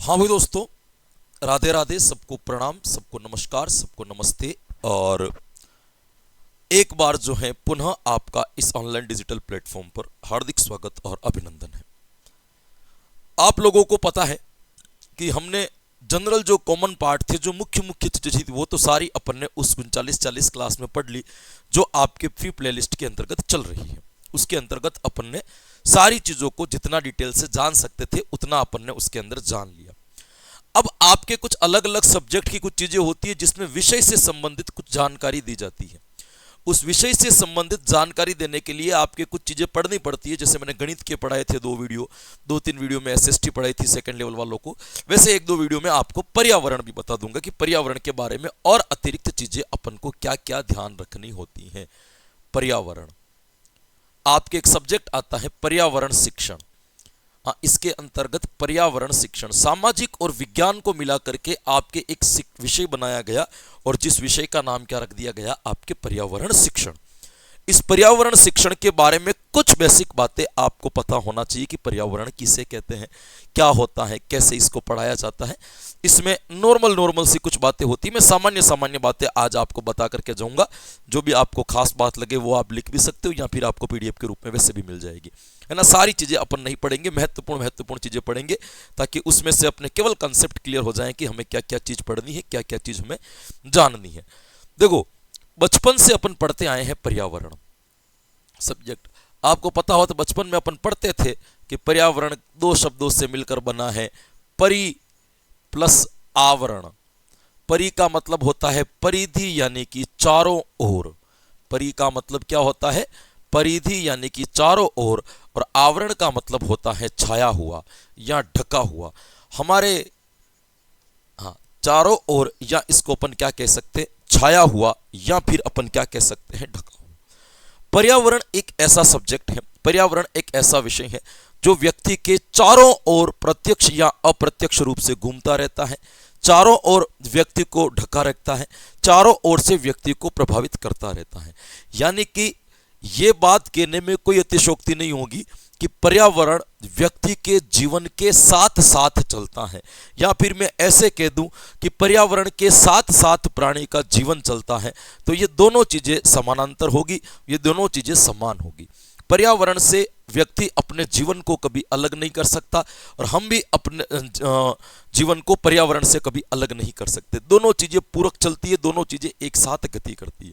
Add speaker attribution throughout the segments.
Speaker 1: हाँ भाई दोस्तों, राधे राधे, सबको प्रणाम, सबको नमस्कार, सबको नमस्ते। और एक बार जो है पुनः आपका इस ऑनलाइन डिजिटल प्लेटफॉर्म पर हार्दिक स्वागत और अभिनंदन है। आप लोगों को पता है कि हमने जनरल जो कॉमन पार्ट थे, जो मुख्य मुख्य चीजें थी, वो तो सारी अपन ने उस 39-40 क्लास में पढ़ ली, जो आपके फ्री प्लेलिस्ट के अंतर्गत चल रही है। उसके अंतर्गत अपन ने सारी चीजों को जितना डिटेल से जान सकते थे उतना अपन ने उसके अंदर जान लिया। अब आपके कुछ अलग अलग सब्जेक्ट की कुछ चीजें होती है जिसमें विषय से संबंधित कुछ जानकारी दी जाती है। उस विषय से संबंधित जानकारी देने के लिए आपके कुछ चीजें पढ़नी पड़ती है। जैसे मैंने गणित के पढ़ाए थे दो तीन वीडियो में एसएसटी पढ़ाई थी सेकंड लेवल वालों को, वैसे एक दो वीडियो में आपको पर्यावरण भी बता दूंगा कि पर्यावरण के बारे में और अतिरिक्त चीजें अपन को क्या क्या ध्यान रखनी होती हैं। पर्यावरण आपके एक सब्जेक्ट आता है पर्यावरण शिक्षण। हाँ, इसके अंतर्गत पर्यावरण शिक्षण सामाजिक और विज्ञान को मिला करके आपके एक विषय बनाया गया, और जिस विषय का नाम क्या रख दिया गया, आपके पर्यावरण शिक्षण। इस पर्यावरण शिक्षण के बारे में कुछ बेसिक बातें आपको पता होना चाहिए कि पर्यावरण किसे कहते हैं, क्या होता है, कैसे इसको पढ़ाया जाता है। इसमें नॉर्मल सी कुछ बातें होती है। मैं सामान्य बातें आज आपको बता करके जाऊंगा। जो भी आपको खास बात लगे वो आप लिख भी सकते हो, या फिर आपको पीडीएफ के रूप में वैसे भी मिल जाएगी, है ना। सारी चीजें अपन नहीं पढ़ेंगे, महत्वपूर्ण चीजें पढ़ेंगे, ताकि उसमें से अपने केवल कंसेप्ट क्लियर हो जाए कि हमें क्या क्या चीज पढ़नी है, क्या क्या चीज हमें जाननी है। देखो, बचपन से अपन पढ़ते आए हैं पर्यावरण सब्जेक्ट। आपको पता हो तो बचपन में अपन पढ़ते थे कि पर्यावरण दो शब्दों से मिलकर बना है, परि प्लस आवरण। परि का मतलब होता है परिधि, यानी कि चारों ओर। परि का मतलब क्या होता है? परिधि, यानी कि चारों ओर। और आवरण का मतलब होता है छाया हुआ या ढका हुआ। हमारे हाँ, चारों ओर, या इसको अपन क्या कह सकते हैं, छाया हुआ, या फिर अपन क्या कह सकते हैं, ढका हुआ। पर्यावरण एक ऐसा सब्जेक्ट है, पर्यावरण एक ऐसा विषय है जो व्यक्ति के चारों ओर प्रत्यक्ष या अप्रत्यक्ष रूप से घूमता रहता है, चारों ओर व्यक्ति को ढका रखता है, चारों ओर से व्यक्ति को प्रभावित करता रहता है। यानी कि ये बात कहने में कोई अतिशयोक्ति नहीं होगी कि पर्यावरण व्यक्ति के जीवन के साथ साथ चलता है, या फिर मैं ऐसे कह दूं कि पर्यावरण के साथ साथ प्राणी का जीवन चलता है। तो ये दोनों चीजें समानांतर होगी, ये दोनों चीजें समान होगी। पर्यावरण से व्यक्ति अपने जीवन को कभी अलग नहीं कर सकता, और हम भी अपने जीवन को पर्यावरण से कभी अलग नहीं कर सकते। दोनों चीजें पूरक चलती है, दोनों चीजें एक साथ गति करती है,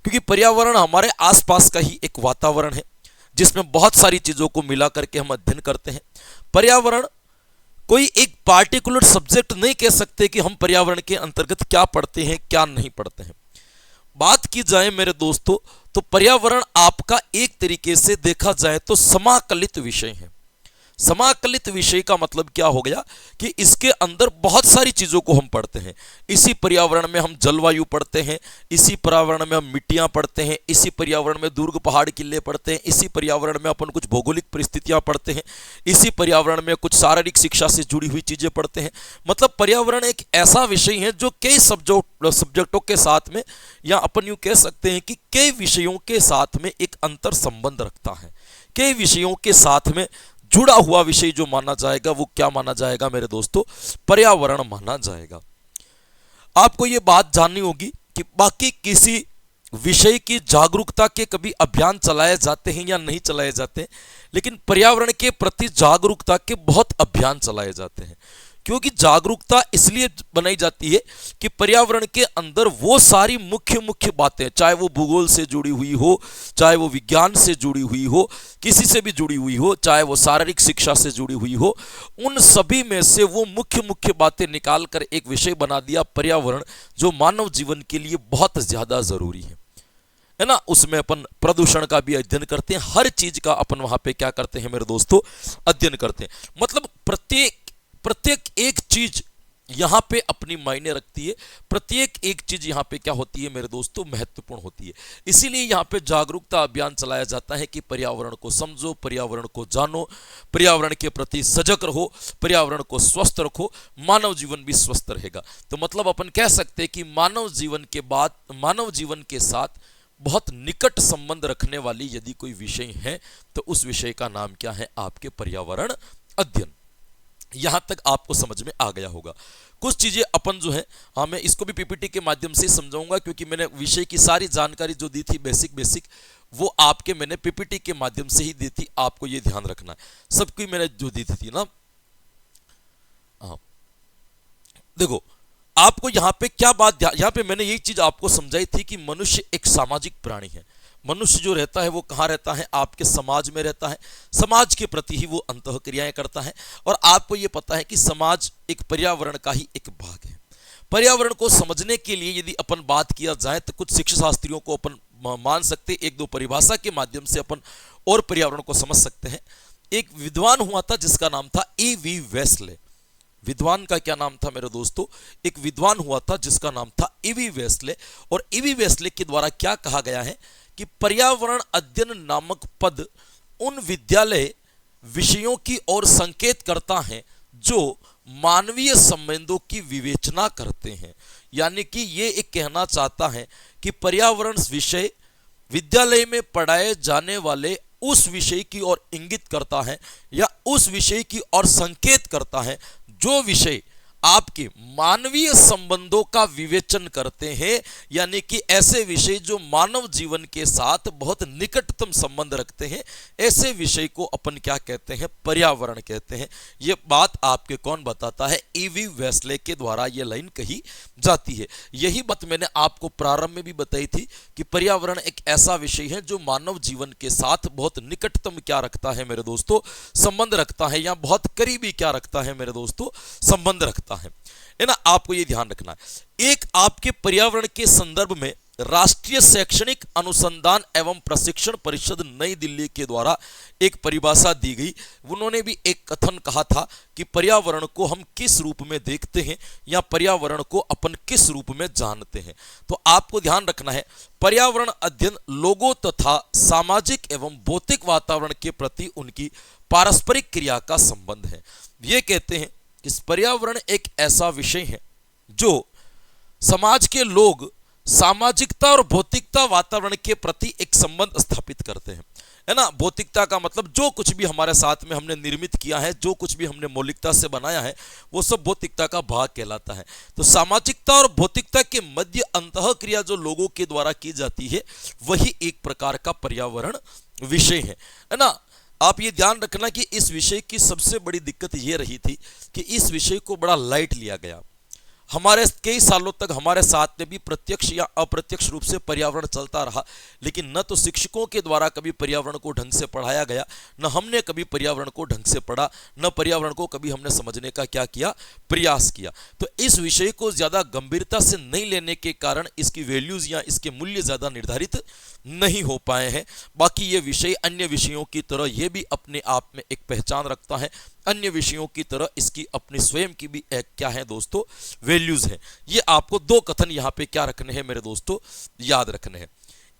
Speaker 1: क्योंकि पर्यावरण हमारे आसपास का ही एक वातावरण है जिसमें बहुत सारी चीजों को मिला करके हम अध्ययन करते हैं। पर्यावरण कोई एक पार्टिकुलर सब्जेक्ट नहीं कह सकते कि हम पर्यावरण के अंतर्गत क्या पढ़ते हैं, क्या नहीं पढ़ते हैं। बात की जाए मेरे दोस्तों, तो पर्यावरण आपका एक तरीके से देखा जाए तो समाकलित विषय है। समाकलित विषय का मतलब क्या हो गया कि इसके अंदर बहुत सारी चीजों को हम पढ़ते हैं। इसी पर्यावरण में हम जलवायु पढ़ते हैं, इसी पर्यावरण में हम मिट्टियां पढ़ते हैं, इसी पर्यावरण में दुर्ग पहाड़ किले पढ़ते हैं, इसी पर्यावरण में अपन कुछ भौगोलिक परिस्थितियां पढ़ते हैं, इसी पर्यावरण में कुछ शारीरिक शिक्षा से जुड़ी हुई चीजें पढ़ते हैं। मतलब पर्यावरण एक ऐसा विषय है जो कई सब्जेक्टों के साथ में, या अपन यूं कह सकते हैं कि कई विषयों के साथ में एक अंतर संबंध रखता है। कई विषयों के साथ में जुड़ा हुआ विषय जो माना जाएगा वो क्या माना जाएगा मेरे दोस्तों? पर्यावरण माना जाएगा। आपको ये बात जाननी होगी कि बाकी किसी विषय की जागरूकता के कभी अभियान चलाए जाते हैं या नहीं चलाए जाते हैं, लेकिन पर्यावरण के प्रति जागरूकता के बहुत अभियान चलाए जाते हैं। क्योंकि जागरूकता इसलिए बनाई जाती है कि पर्यावरण के अंदर वो सारी मुख्य बातें, चाहे वो भूगोल से जुड़ी हुई हो, चाहे वो विज्ञान से जुड़ी हुई हो, किसी से भी जुड़ी हुई हो, चाहे वो शारीरिक शिक्षा से जुड़ी हुई हो, उन सभी में से वो मुख्य बातें निकाल कर एक विषय बना दिया पर्यावरण, जो मानव जीवन के लिए बहुत ज्यादा जरूरी है ना। उसमें अपन प्रदूषण का भी अध्ययन करते हैं, हर चीज का अपन वहां पे क्या करते हैं मेरे दोस्तों? अध्ययन करते हैं। मतलब प्रत्येक एक चीज यहां पे अपनी मायने रखती है, प्रत्येक एक चीज यहां पे क्या होती है मेरे दोस्तों? महत्वपूर्ण होती है। इसीलिए यहां पे जागरूकता अभियान चलाया जाता है कि पर्यावरण को समझो, पर्यावरण को जानो, पर्यावरण के प्रति सजग रहो, पर्यावरण को स्वस्थ रखो, मानव जीवन भी स्वस्थ रहेगा। तो मतलब अपन कह सकते हैं कि मानव जीवन के साथ बहुत निकट संबंध रखने वाली यदि कोई विषय है तो उस विषय का नाम क्या है? आपके पर्यावरण अध्ययन। यहां तक आपको समझ में आ गया होगा। कुछ चीजें अपन जो है, हाँ मैं इसको भी पीपीटी के माध्यम से समझाऊंगा, क्योंकि मैंने विषय की सारी जानकारी जो दी थी बेसिक बेसिक, वो आपके मैंने पीपीटी के माध्यम से ही दी थी। आपको ये ध्यान रखना है, सबकी मैंने जो दी थी ना। हाँ देखो, आपको यहाँ पे क्या बात, यहाँ पे मैंने यही चीज आपको समझाई थी कि मनुष्य एक सामाजिक प्राणी है। मनुष्य जो रहता है वो कहाँ रहता है, आपके समाज में रहता है। समाज के प्रति ही वो अंतःक्रियाएं करता है। और आपको ये पता है कि समाज एक पर्यावरण का ही एक भाग है। पर्यावरण को समझने के लिए यदि अपन बात किया जाए तो कुछ शिक्षा शास्त्रियों को अपन मान सकते, एक दो परिभाषा के माध्यम से अपन और पर्यावरण को समझ सकते हैं। एक विद्वान हुआ था जिसका नाम था E.V. वेस्ले। विद्वान का क्या नाम था मेरे दोस्तों, एक विद्वान हुआ था जिसका नाम था E.V. वेस्ले। और E.V. वेस्ले के द्वारा क्या कहा गया है कि पर्यावरण अध्ययन नामक पद उन विद्यालय विषयों की ओर संकेत करता है जो मानवीय संबंधों की विवेचना करते हैं। यानी कि ये एक कहना चाहता है कि पर्यावरण विषय विद्यालय में पढ़ाए जाने वाले उस विषय की ओर इंगित करता है या उस विषय की ओर संकेत करता है जो विषय आपके मानवीय संबंधों का विवेचन करते हैं। यानी कि ऐसे विषय जो मानव जीवन के साथ बहुत निकटतम संबंध रखते हैं, ऐसे विषय को अपन क्या कहते हैं, पर्यावरण कहते हैं। ये बात आपके कौन बताता है, E.V. वेस्ले के द्वारा ये लाइन कही जाती है। यही बात मैंने आपको प्रारंभ में भी बताई थी कि पर्यावरण एक ऐसा विषय है जो मानव जीवन के साथ बहुत निकटतम क्या रखता है मेरे दोस्तों, संबंध रखता है, या बहुत करीबी क्या रखता है मेरे दोस्तों, संबंध रखता है ना। आपको यह ध्यान रखना है। एक आपके पर्यावरण के संदर्भ में राष्ट्रीय शैक्षणिक अनुसंधान एवं प्रशिक्षण परिषद नई दिल्ली के द्वारा एक परिभाषा दी गई। उन्होंने भी एक कथन कहा था कि पर्यावरण को हम किस रूप में देखते हैं या पर्यावरण को अपन किस रूप में जानते हैं। तो आपको ध्यान रखना है, पर्यावरण अध्ययन लोगों तथा सामाजिक एवं भौतिक वातावरण के प्रति उनकी पारस्परिक क्रिया का संबंध है। ये कहते हैं कि पर्यावरण एक ऐसा विषय है जो समाज के लोग सामाजिकता और भौतिकता वातावरण के प्रति एक संबंध स्थापित करते हैं, है ना। भौतिकता का मतलब जो कुछ भी हमारे साथ में हमने निर्मित किया है, जो कुछ भी हमने मौलिकता से बनाया है, वो सब भौतिकता का भाग कहलाता है। तो सामाजिकता और भौतिकता के मध्य अंतःक्रिया जो लोगों के द्वारा की जाती है, वही एक प्रकार का पर्यावरण विषय है ना। आप ये ध्यान रखना कि इस विषय की सबसे बड़ी दिक्कत ये रही थी कि इस विषय को बड़ा लाइट लिया गया। हमारे कई सालों तक हमारे साथ में भी प्रत्यक्ष या अप्रत्यक्ष रूप से पर्यावरण चलता रहा, लेकिन न तो शिक्षकों के द्वारा कभी पर्यावरण को ढंग से पढ़ाया गया, न हमने कभी पर्यावरण को ढंग से पढ़ा, न पर्यावरण को कभी हमने समझने का क्या किया, प्रयास किया। तो इस विषय को ज़्यादा गंभीरता से नहीं लेने के कारण इसकी वैल्यूज़ या इसके मूल्य ज़्यादा निर्धारित नहीं हो पाए हैं। बाकी ये विषय अन्य विषयों की तरह ये भी अपने आप में एक पहचान रखता है, अन्य विषयों की तरह इसकी अपनी स्वयं की भी एक क्या है दोस्तों, वैल्यूज है। ये आपको दो कथन यहाँ पे क्या रखने हैं मेरे दोस्तों, याद रखने हैं।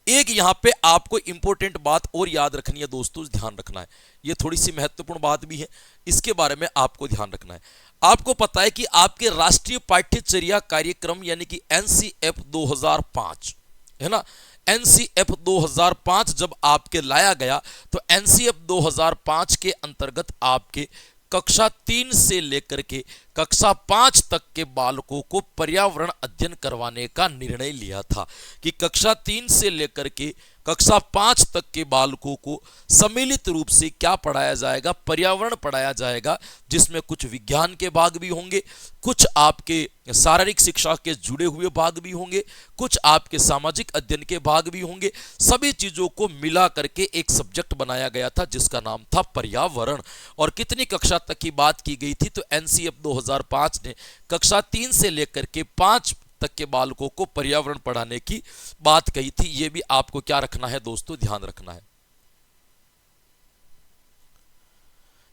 Speaker 1: एक यहाँ पे आपको इंपॉर्टेंट बात और याद रखनी है दोस्तों, ध्यान रखना है, ये थोड़ी सी महत्वपूर्ण बात भी है, इसके बारे में आपको ध्यान रखना है। आपको पता है कि आपके राष्ट्रीय पाठ्यचर्या कार्यक्रम यानी कि NCF 2005 है ना, NCF 2005 जब आपके लाया गया तो NCF 2005 के अंतर्गत आपके कक्षा 3 से लेकर के कक्षा 5 तक के बालकों को पर्यावरण अध्ययन करवाने का निर्णय लिया था कि कक्षा 3 से लेकर के कक्षा 5 तक के बालकों को सम्मिलित रूप से क्या पढ़ाया जाएगा, पर्यावरण पढ़ाया जाएगा, जिसमें कुछ विज्ञान के भाग भी होंगे, कुछ आपके शारीरिक शिक्षा के जुड़े हुए भाग भी होंगे, कुछ आपके सामाजिक अध्ययन के भाग भी होंगे। सभी चीजों को मिला करके एक सब्जेक्ट बनाया गया था जिसका नाम था पर्यावरण। और कितनी कक्षा तक की बात की गई थी, तो NCF 2005 ने कक्षा 3 से लेकर के 5 तक के बालकों को पर्यावरण पढ़ाने की बात कही थी। यह भी आपको क्या रखना है दोस्तों, ध्यान रखना है।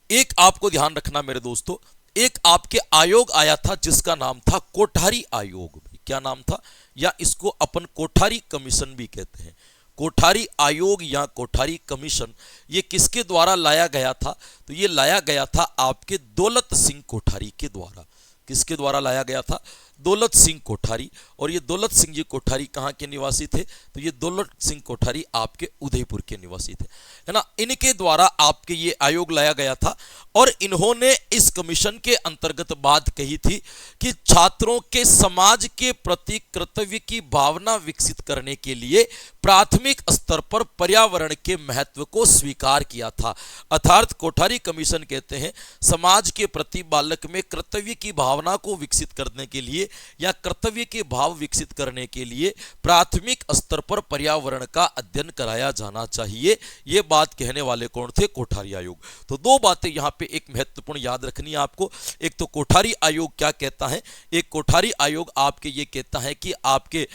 Speaker 1: एक आपको ध्यान रखना मेरे दोस्तों, एक आपके आयोग आया था जिसका नाम था कोठारी आयोग। क्या नाम था, या इसको अपन कोठारी कमीशन भी कहते हैं। कोठारी आयोग या कोठारी कमीशन ये किसके द्वारा लाया गया था, तो ये लाया गया था आपके दौलत सिंह कोठारी के द्वारा। किसके द्वारा लाया गया था, दौलत सिंह कोठारी। और ये दौलत सिंह जी कोठारी कहाँ के निवासी थे? तो ये दौलत सिंह कोठारी आपके उदयपुर के निवासी थे, है ना। इनके द्वारा आपके ये आयोग लाया गया था और इन्होंने इस कमीशन के अंतर्गत बात कही थी कि छात्रों के समाज के प्रति कर्तव्य की भावना विकसित करने के लिए प्राथमिक स्तर पर पर्यावरण के महत्व को स्वीकार किया था। अर्थात कोठारी कमीशन कहते हैं समाज के प्रति बालक में कर्तव्य की भावना को विकसित करने के लिए या कर्तव्य के भाव विकसित करने के लिए प्राथमिक स्तर पर पर्यावरण का अध्ययन कराया जाना चाहिए। ये बात कहने वाले कौन थे? कोठारी आयोग। तो दो बातें यहां पे एक महत्वपूर्ण याद रखनी है आपको। एक तो कोठारी आयोग क्या कहता है, एक कोठारी आयोग आपके ये कहता है कि आपके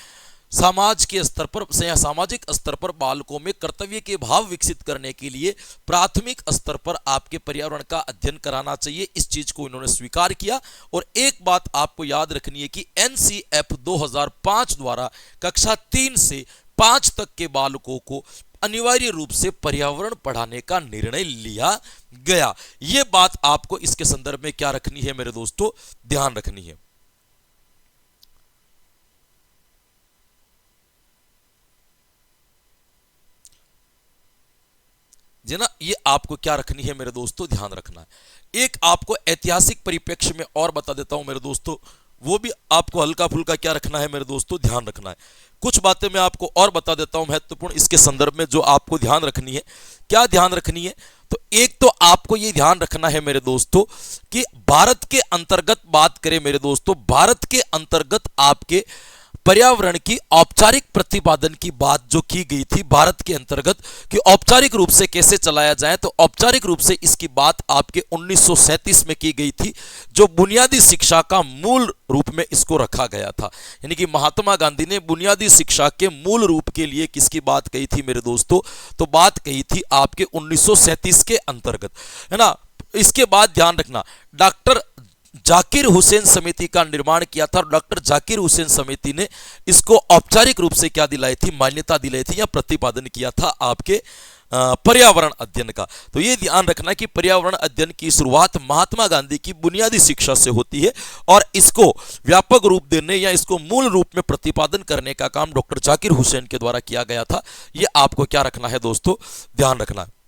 Speaker 1: समाज के स्तर पर या सामाजिक स्तर पर बालकों में कर्तव्य के भाव विकसित करने के लिए प्राथमिक स्तर पर आपके पर्यावरण का अध्ययन कराना चाहिए। इस चीज को इन्होंने स्वीकार किया। और एक बात आपको याद रखनी है कि एनसीएफ 2005 द्वारा कक्षा 3 से 5 तक के बालकों को अनिवार्य रूप से पर्यावरण पढ़ाने का निर्णय लिया गया। यह बात आपको इसके संदर्भ में क्या रखनी है मेरे दोस्तों? ध्यान रखनी है। जी ना, ये आपको क्या रखनी है मेरे दोस्तों? ध्यान रखना है। एक आपको ऐतिहासिक परिप्रेक्ष्य में और बता देता हूं मेरे दोस्तों, वो भी आपको हल्का फुल्का क्या रखना है मेरे दोस्तों? ध्यान रखना है। कुछ बातें मैं आपको और बता देता हूं महत्वपूर्ण इसके संदर्भ में जो आपको ध्यान रखनी है। क्या ध्यान रखनी है? तो एक तो आपको ये ध्यान रखना है मेरे दोस्तों कि भारत के अंतर्गत बात करें मेरे दोस्तों, भारत के अंतर्गत आपके पर्यावरण की औपचारिक प्रतिपादन की बात जो की गई थी भारत के अंतर्गत कि औपचारिक रूप से कैसे चलाया जाए, तो औपचारिक रूप से इसकी बात आपके 1937 में की गई थी, जो बुनियादी शिक्षा का मूल रूप में इसको रखा गया था। यानी कि महात्मा गांधी ने बुनियादी शिक्षा के मूल रूप के लिए किसकी बात कही थी मेरे दोस्तों? तो बात कही थी आपके 1937 के अंतर्गत, है ना। इसके बाद ध्यान रखना, डॉक्टर जाकिर हुसैन समिति का निर्माण किया था और डॉक्टर जाकिर हुसैन समिति ने इसको औपचारिक रूप से क्या दिलाई थी? मान्यता दिलाई थी या प्रतिपादन किया था आपके पर्यावरण अध्ययन का। तो ये ध्यान रखना कि पर्यावरण अध्ययन की शुरुआत महात्मा गांधी की बुनियादी शिक्षा से होती है और इसको व्यापक रूप देने या इसको मूल रूप में प्रतिपादन करने का काम डॉक्टर जाकिर हुसैन के द्वारा किया गया था। ये आपको क्या रखना है दोस्तों? ध्यान रखना है।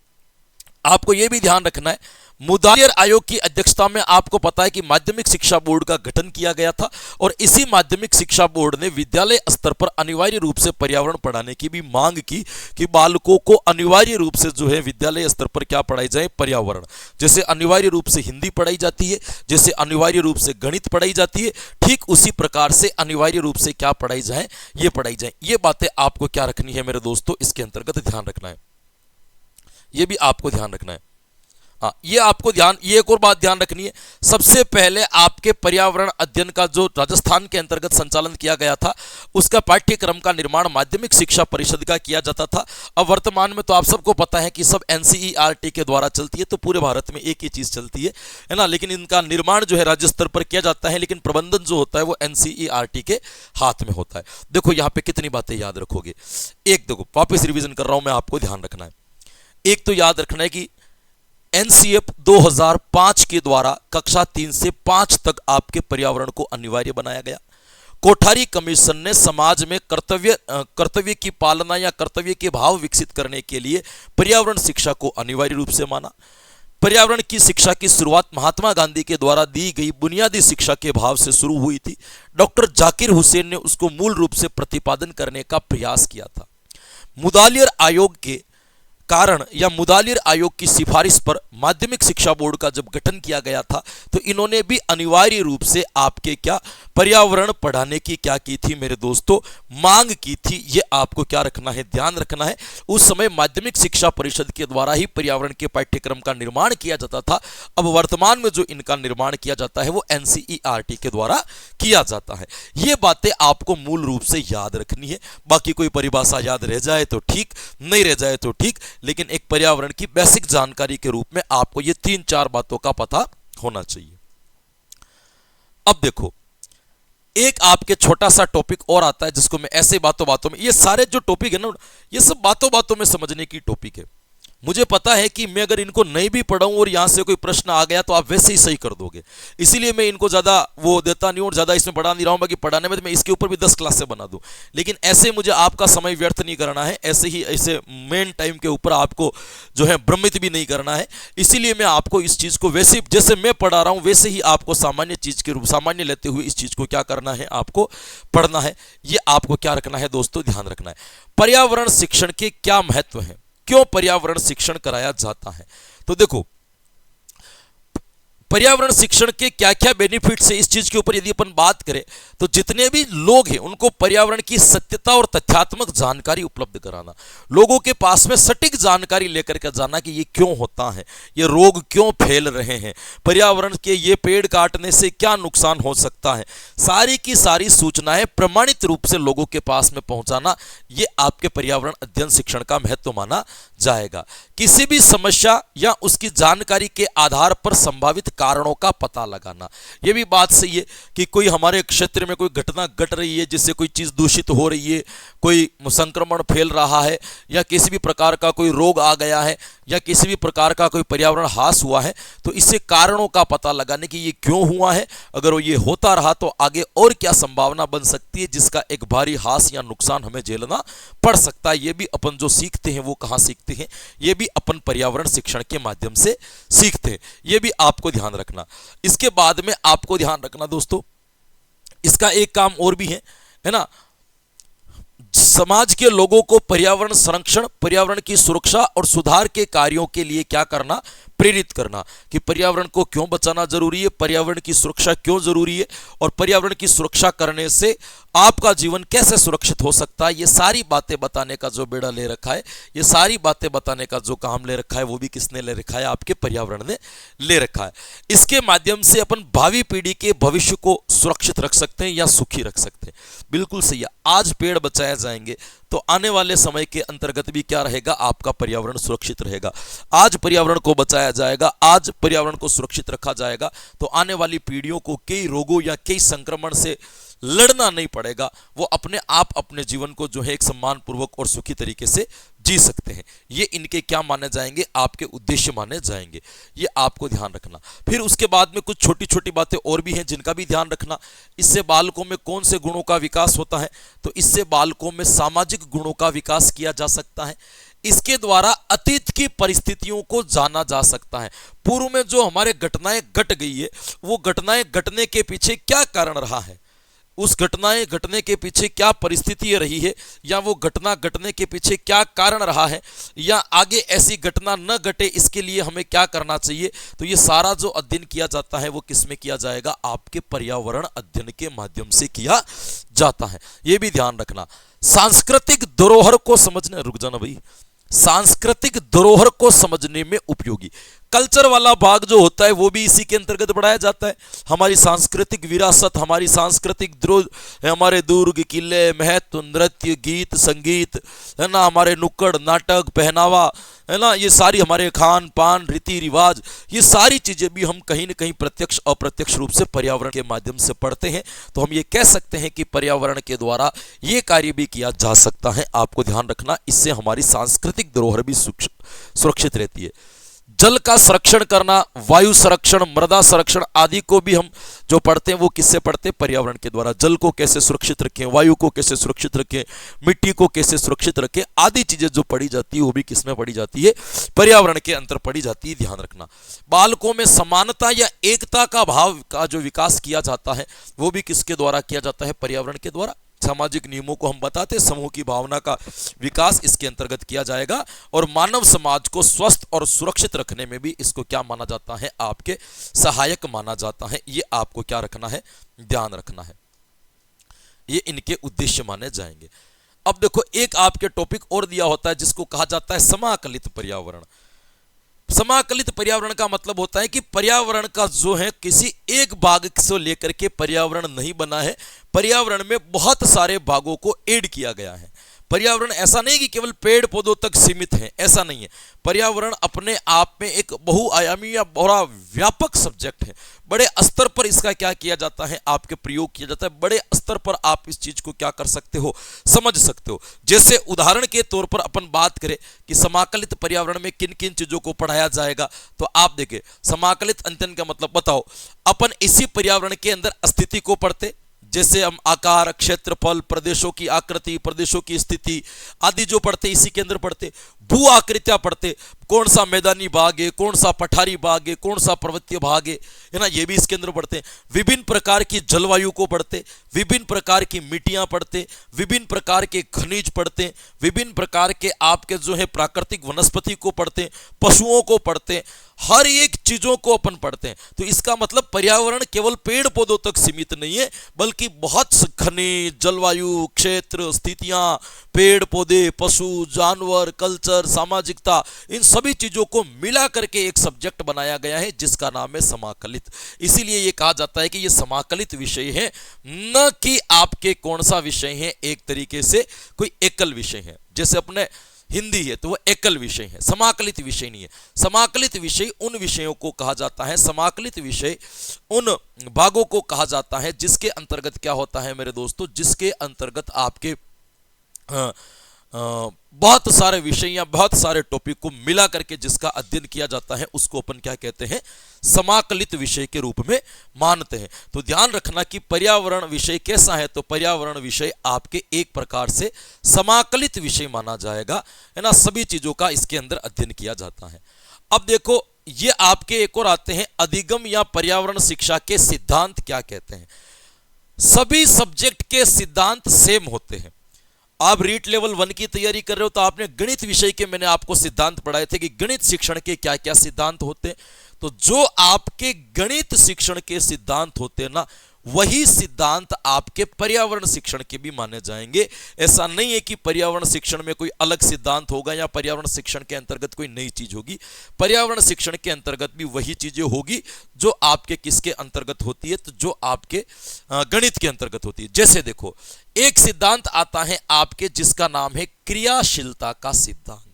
Speaker 1: आपको यह भी ध्यान रखना है, मुदालियर आयोग की अध्यक्षता में आपको पता है कि माध्यमिक शिक्षा बोर्ड का गठन किया गया था और इसी माध्यमिक शिक्षा बोर्ड ने विद्यालय स्तर पर अनिवार्य रूप से पर्यावरण पढ़ाने की भी मांग की कि बालकों को अनिवार्य रूप से जो है विद्यालय स्तर पर क्या पढ़ाई जाए? पर्यावरण। जैसे अनिवार्य रूप से हिंदी पढ़ाई जाती है, जैसे अनिवार्य रूप से गणित पढ़ाई जाती है, ठीक उसी प्रकार से अनिवार्य रूप से क्या पढ़ाई जाए? ये पढ़ाई जाए। ये बातें आपको क्या रखनी है मेरे दोस्तों? इसके अंतर्गत ध्यान रखना है। ये भी आपको ध्यान रखना है। ये आपको ध्यान, ये एक और बात ध्यान रखनी है, सबसे पहले आपके पर्यावरण अध्ययन का जो राजस्थान के अंतर्गत संचालन किया गया था उसका पाठ्यक्रम का निर्माण माध्यमिक शिक्षा परिषद का किया जाता था। अब वर्तमान में तो आप सबको पता है कि सब एनसीईआरटी के द्वारा चलती है, तो पूरे भारत में एक ही चीज चलती है ना। लेकिन इनका निर्माण जो है राज्य स्तर पर किया जाता है, लेकिन प्रबंधन जो होता है वो एनसीईआरटी के हाथ में होता है। देखो यहाँ पे कितनी बातें याद रखोगे। एक देखो, वापस रिविजन कर रहा हूं मैं, आपको ध्यान रखना है। एक तो याद रखना है कि एनसीएफ 2005 के द्वारा कक्षा 3 से 5 तक आपके पर्यावरण को अनिवार्य बनाया गया। कोठारी कमीशन ने समाज में कर्तव्य की पालना या कर्तव्य के भाव विकसित करने के लिए पर्यावरण शिक्षा को अनिवार्य रूप से माना। पर्यावरण की शिक्षा की शुरुआत महात्मा गांधी के द्वारा दी गई बुनियादी शिक्षा के भाव से शुरू हुई थी। डॉक्टर जाकिर हुसैन ने उसको मूल रूप से प्रतिपादन करने का प्रयास किया था। मुदालियर आयोग के कारण या मुदालियर आयोग की सिफारिश पर माध्यमिक शिक्षा बोर्ड का जब गठन किया गया था तो इन्होंने भी अनिवार्य रूप से आपके क्या पर्यावरण पढ़ाने की क्या की थी मेरे दोस्तों? मांग की थी। ये आपको क्या रखना है? ध्यान रखना है। उस समय माध्यमिक शिक्षा परिषद के द्वारा ही पर्यावरण के पाठ्यक्रम का निर्माण किया जाता था। अब वर्तमान में जो इनका निर्माण किया जाता है वो एनसीईआरटी के द्वारा किया जाता है। ये बातें आपको मूल रूप से याद रखनी है। बाकी कोई परिभाषा याद रह जाए तो ठीक, नहीं रह जाए तो ठीक, लेकिन एक पर्यावरण की बेसिक जानकारी के रूप में आपको ये 3-4 बातों का पता होना चाहिए। अब देखो, एक आपके छोटा सा टॉपिक और आता है जिसको मैं ऐसे बातों बातों में, ये सारे जो टॉपिक है ना, ये सब बातों बातों में समझने की टॉपिक है। मुझे पता है कि मैं अगर इनको नहीं भी पढ़ाऊं और यहां से कोई प्रश्न आ गया तो आप वैसे ही सही कर दोगे, इसीलिए मैं इनको ज़्यादा वो देता नहीं हूं और ज़्यादा इसमें बढ़ा नहीं रहा हूं। बाकी पढ़ाने में तो मैं इसके ऊपर भी 10 क्लासें बना दूं, लेकिन ऐसे मुझे आपका समय व्यर्थ नहीं करना है, ऐसे ही ऐसे मेन टाइम के ऊपर आपको जो है भ्रमित भी नहीं करना है। इसीलिए मैं आपको इस चीज़ को वैसे जैसे मैं पढ़ा रहा हूँ वैसे ही आपको सामान्य चीज़ के रूप सामान्य लेते हुए इस चीज़ को क्या करना है, आपको पढ़ना है। ये आपको क्या रखना है दोस्तों, ध्यान रखना है। पर्यावरण शिक्षण के क्या महत्व हैं, क्यों पर्यावरण शिक्षण कराया जाता है। तो देखो, पर्यावरण शिक्षण के क्या क्या बेनिफिट्स है, इस चीज के ऊपर यदि अपन बात करें तो जितने भी लोग हैं उनको पर्यावरण की सत्यता और तथ्यात्मक जानकारी उपलब्ध कराना, लोगों के पास में सटीक जानकारी लेकर के जाना कि ये क्यों होता है, ये रोग क्यों फैल रहे हैं, पर्यावरण के ये पेड़ काटने से क्या नुकसान हो सकता है, सारी की सारी सूचनाएं प्रमाणित रूप से लोगों के पास में पहुंचाना, ये आपके पर्यावरण अध्ययन शिक्षण का महत्व माना जाएगा। किसी भी समस्या या उसकी जानकारी के आधार पर संभावित कारणों का पता लगाना। यह भी बात सही है कि कोई हमारे क्षेत्र में कोई घटना घट रही है जिससे कोई चीज दूषित हो रही है, कोई संक्रमण फैल रहा है, या किसी भी प्रकार का कोई रोग आ गया है, या किसी भी प्रकार का कोई पर्यावरण ह्रास हुआ है, तो इससे कारणों का पता लगाने की ये क्यों हुआ है, अगर ये होता रहा तो आगे और क्या संभावना बन सकती है जिसका एक भारी ह्रास या नुकसान हमें झेलना पड़ सकता है। ये भी अपन जो सीखते हैं वो कहाँ सीखते हैं, ये भी अपन पर्यावरण शिक्षण के माध्यम से सीखते हैं। ये भी आपको ध्यान रखना। इसके बाद में आपको ध्यान रखना दोस्तों, इसका एक काम और भी है ना, समाज के लोगों को पर्यावरण संरक्षण, पर्यावरण की सुरक्षा और सुधार के कार्यों के लिए क्या करना, प्रेरित करना कि पर्यावरण को क्यों बचाना जरूरी है, पर्यावरण की सुरक्षा क्यों जरूरी है, और पर्यावरण की सुरक्षा करने से आपका जीवन कैसे सुरक्षित हो सकता है। ये सारी बातें बताने का जो बेड़ा ले रखा है, ये सारी बातें बताने का जो काम ले रखा है, वो भी किसने ले रखा है, आपके पर्यावरण ने ले रखा है। इसके माध्यम से अपन भावी पीढ़ी के भविष्य को सुरक्षित रख सकते हैं या सुखी रख सकते हैं। बिल्कुल सही है। आज पेड़ बचाए जाएंगे तो आने वाले समय के अंतर्गत भी क्या रहेगा, आपका पर्यावरण सुरक्षित रहेगा। आज पर्यावरण को बचाया जाएगा, आज पर्यावरण को सुरक्षित रखा जाएगा तो आने वाली पीढ़ियों को कई रोगों या कई संक्रमण से लड़ना नहीं पड़ेगा। वो अपने आप अपने जीवन को जो है एक सम्मानपूर्वक और सुखी तरीके से जी सकते हैं। ये इनके क्या माने जाएंगे, आपके उद्देश्य माने जाएंगे। ये आपको ध्यान रखना। फिर उसके बाद में कुछ छोटी छोटी बातें और भी हैं जिनका भी ध्यान रखना। इससे बालकों में कौन से गुणों का विकास होता है, तो इससे बालकों में सामाजिक गुणों का विकास किया जा सकता है। इसके द्वारा अतीत की परिस्थितियों को जाना जा सकता है। पूर्व में जो हमारे घटनाएं घट गई है, वो घटनाएं घटने के पीछे क्या कारण रहा है, उस घटनाएं घटने के पीछे क्या परिस्थिति रही है, या वो घटना घटने के पीछे क्या कारण रहा है, या आगे ऐसी घटना न घटे इसके लिए हमें क्या करना चाहिए। तो ये सारा जो अध्ययन किया जाता है वो किस में किया जाएगा, आपके पर्यावरण अध्ययन के माध्यम से किया जाता है। ये भी ध्यान रखना। सांस्कृतिक धरोहर को समझने, रुक जाना भाई, सांस्कृतिक धरोहर को समझने में उपयोगी। कल्चर वाला भाग जो होता है वो भी इसी के अंतर्गत बढ़ाया जाता है। हमारी सांस्कृतिक विरासत, हमारी सांस्कृतिक हमारे दुर्ग किले, महत्व, नृत्य, गीत, संगीत, है ना, हमारे नुक्कड़ नाटक, पहनावा, है ना, ये सारी हमारे खान पान, रीति रिवाज, ये सारी चीजें भी हम कहीं न कहीं प्रत्यक्ष अप्रत्यक्ष रूप से पर्यावरण के माध्यम से पढ़ते हैं। तो हम ये कह सकते हैं कि पर्यावरण के द्वारा ये कार्य भी किया जा सकता है। आपको ध्यान रखना, इससे हमारी सांस्कृतिक धरोहर भी सुरक्षित रहती है। जल का संरक्षण करना, वायु संरक्षण, मृदा संरक्षण आदि को भी हम जो पढ़ते हैं वो किससे पढ़ते हैं, पर्यावरण के द्वारा। जल को कैसे सुरक्षित रखें, वायु को कैसे सुरक्षित रखें, मिट्टी को कैसे सुरक्षित रखें आदि चीजें जो पढ़ी जाती है वो भी किसमें पढ़ी जाती है, पर्यावरण के अंतर पढ़ी जाती है। ध्यान रखना। बालकों में समानता या एकता का भाव का जो विकास किया जाता है वो भी किसके द्वारा किया जाता है, पर्यावरण के द्वारा। सामाजिक नियमों को हम बताते, समूह की भावना का विकास इसके अंतर्गत किया जाएगा। और मानव समाज को स्वस्थ और सुरक्षित रखने में भी इसको क्या माना जाता है, आपके सहायक माना जाता है। ये आपको क्या रखना है, ध्यान रखना है। ये इनके उद्देश्य माने जाएंगे। अब देखो, एक आपके टॉपिक और दिया होता है जिसको कहा जाता है समाकलित पर्यावरण। समाकलित पर्यावरण का मतलब होता है कि पर्यावरण का जो है किसी एक भाग से लेकर के पर्यावरण नहीं बना है, पर्यावरण में बहुत सारे भागों को ऐड किया गया है। पर्यावरण ऐसा नहीं कि केवल पेड़ पौधों तक सीमित है, ऐसा नहीं है। पर्यावरण अपने आप में एक बहुआयामी या बड़ा व्यापक सब्जेक्ट है। बड़े स्तर पर इसका क्या किया जाता है, आपके प्रयोग किया जाता है। बड़े स्तर पर आप इस चीज को क्या कर सकते हो, समझ सकते हो। जैसे उदाहरण के तौर पर अपन बात करें कि समाकलित पर्यावरण में किन किन चीजों को पढ़ाया जाएगा, तो आप देखें समाकलित अध्ययन का मतलब बताओ, अपन इसी पर्यावरण के अंदर स्थिति को पढ़ते, जैसे हम आकार, क्षेत्रफल, प्रदेशों की आकृति, प्रदेशों की स्थिति आदि जो पढ़ते इसी के अंदर पढ़ते। भू आकृतियां पढ़ते, कौन सा मैदानी भाग है, कौन सा पठारी भाग है, कौन सा पर्वतीय भाग है ना, ये भी इसके अंदर पढ़ते हैं। विभिन्न प्रकार की जलवायु को पढ़ते, विभिन्न प्रकार की मिट्टियां पढ़ते, विभिन्न प्रकार के खनिज पढ़ते, विभिन्न प्रकार के आपके जो है प्राकृतिक वनस्पति को पढ़ते, पशुओं को पढ़ते, हर एक चीजों को अपन पढ़ते हैं। तो इसका मतलब पर्यावरण केवल पेड़ पौधों तक सीमित नहीं है, बल्कि बहुत खनिज, जलवायु, क्षेत्र, स्थितियां, पेड़ पौधे, पशु, जानवर, कल्चर, सामाजिकता, इन सभी चीजों को मिला करके एक सब्जेक्ट बनाया गया है जिसका नाम है समाकलित। इसीलिए ये कहा जाता है कि ये समाकलित विषय है, न कि आपके कौन सा विषय है, एक तरीके से कोई एकल विषय है। जैसे अपने हिंदी है तो वह एकल विषय है, समाकलित विषय नहीं है। समाकलित विषय उन विषयों को कहा जाता है, समाकलित विषय उन भागों को कहा जाता है जिसके अंतर्गत क्या होता है मेरे दोस्तों, जिसके अंतर्गत आपके बहुत सारे विषय या बहुत सारे टॉपिक को मिला करके जिसका अध्ययन किया जाता है उसको अपन क्या कहते हैं, समाकलित विषय के रूप में मानते हैं। तो ध्यान रखना कि पर्यावरण विषय कैसा है, तो पर्यावरण विषय आपके एक प्रकार से समाकलित विषय माना जाएगा, है ना। सभी चीजों का इसके अंदर अध्ययन किया जाता है। अब देखो ये आपके एक और आते हैं अधिगम या पर्यावरण शिक्षा के सिद्धांत क्या कहते हैं। सभी सब्जेक्ट के सिद्धांत सेम होते हैं। आप रीट लेवल 1 की तैयारी कर रहे हो तो आपने गणित विषय के मैंने आपको सिद्धांत पढ़ाए थे कि गणित शिक्षण के क्या क्या सिद्धांत होते हैं। तो जो आपके गणित शिक्षण के सिद्धांत होते हैं ना, वही सिद्धांत आपके पर्यावरण शिक्षण के भी माने जाएंगे। ऐसा नहीं है कि पर्यावरण शिक्षण में कोई अलग सिद्धांत होगा या पर्यावरण शिक्षण के अंतर्गत कोई नई चीज होगी। पर्यावरण शिक्षण के अंतर्गत भी वही चीजें होगी जो आपके किसके अंतर्गत होती है, तो जो आपके गणित के अंतर्गत होती है। जैसे देखो एक सिद्धांत आता है आपके जिसका नाम है क्रियाशीलता का सिद्धांत,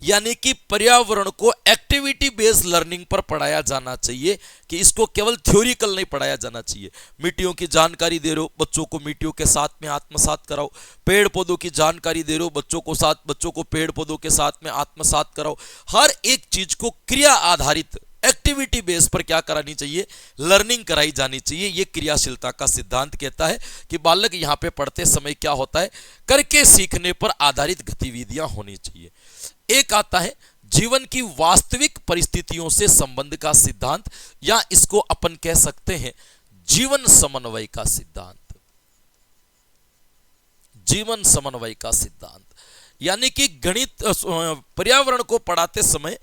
Speaker 1: यानी कि पर्यावरण को एक्टिविटी बेस्ड लर्निंग पर पढ़ाया जाना चाहिए, कि इसको केवल थ्योरिकल नहीं पढ़ाया जाना चाहिए। मिट्टियों की जानकारी दे रहे हो, बच्चों को मिट्टियों के साथ में आत्मसात कराओ। पेड़ पौधों की जानकारी दे रहे हो, बच्चों को पेड़ पौधों के साथ में आत्मसात कराओ। हर एक चीज को क्रिया आधारित एक्टिविटी बेस पर क्या करानी चाहिए, लर्निंग कराई जानी चाहिए। ये क्रियाशीलता का सिद्धांत कहता है कि बालक यहाँ पे पढ़ते समय क्या होता है, करके सीखने पर आधारित गतिविधियां होनी चाहिए। एक आता है जीवन की वास्तविक परिस्थितियों से संबंध का सिद्धांत, या इसको अपन कह सकते हैं जीवन समन्वय का सिद्धांत। जीवन समन्वय का सिद्धांत यानी कि गणित पर्यावरण को पढ़ाते समय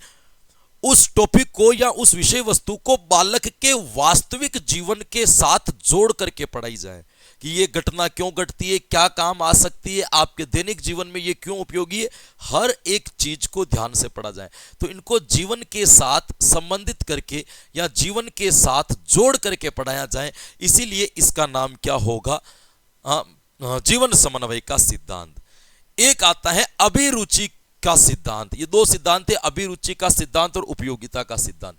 Speaker 1: उस टॉपिक को या उस विषय वस्तु को बालक के वास्तविक जीवन के साथ जोड़ करके पढ़ाई जाए, कि ये घटना क्यों घटती है, क्या काम आ सकती है, आपके दैनिक जीवन में ये क्यों उपयोगी है, हर एक चीज को ध्यान से पढ़ा जाए। तो इनको जीवन के साथ संबंधित करके या जीवन के साथ जोड़ करके पढ़ाया जाए, इसीलिए इसका नाम क्या होगा, जीवन समन्वय का सिद्धांत। एक आता है अभिरुचि का सिद्धांत। ये दो सिद्धांत है, अभिरुचि का सिद्धांत और उपयोगिता का सिद्धांत।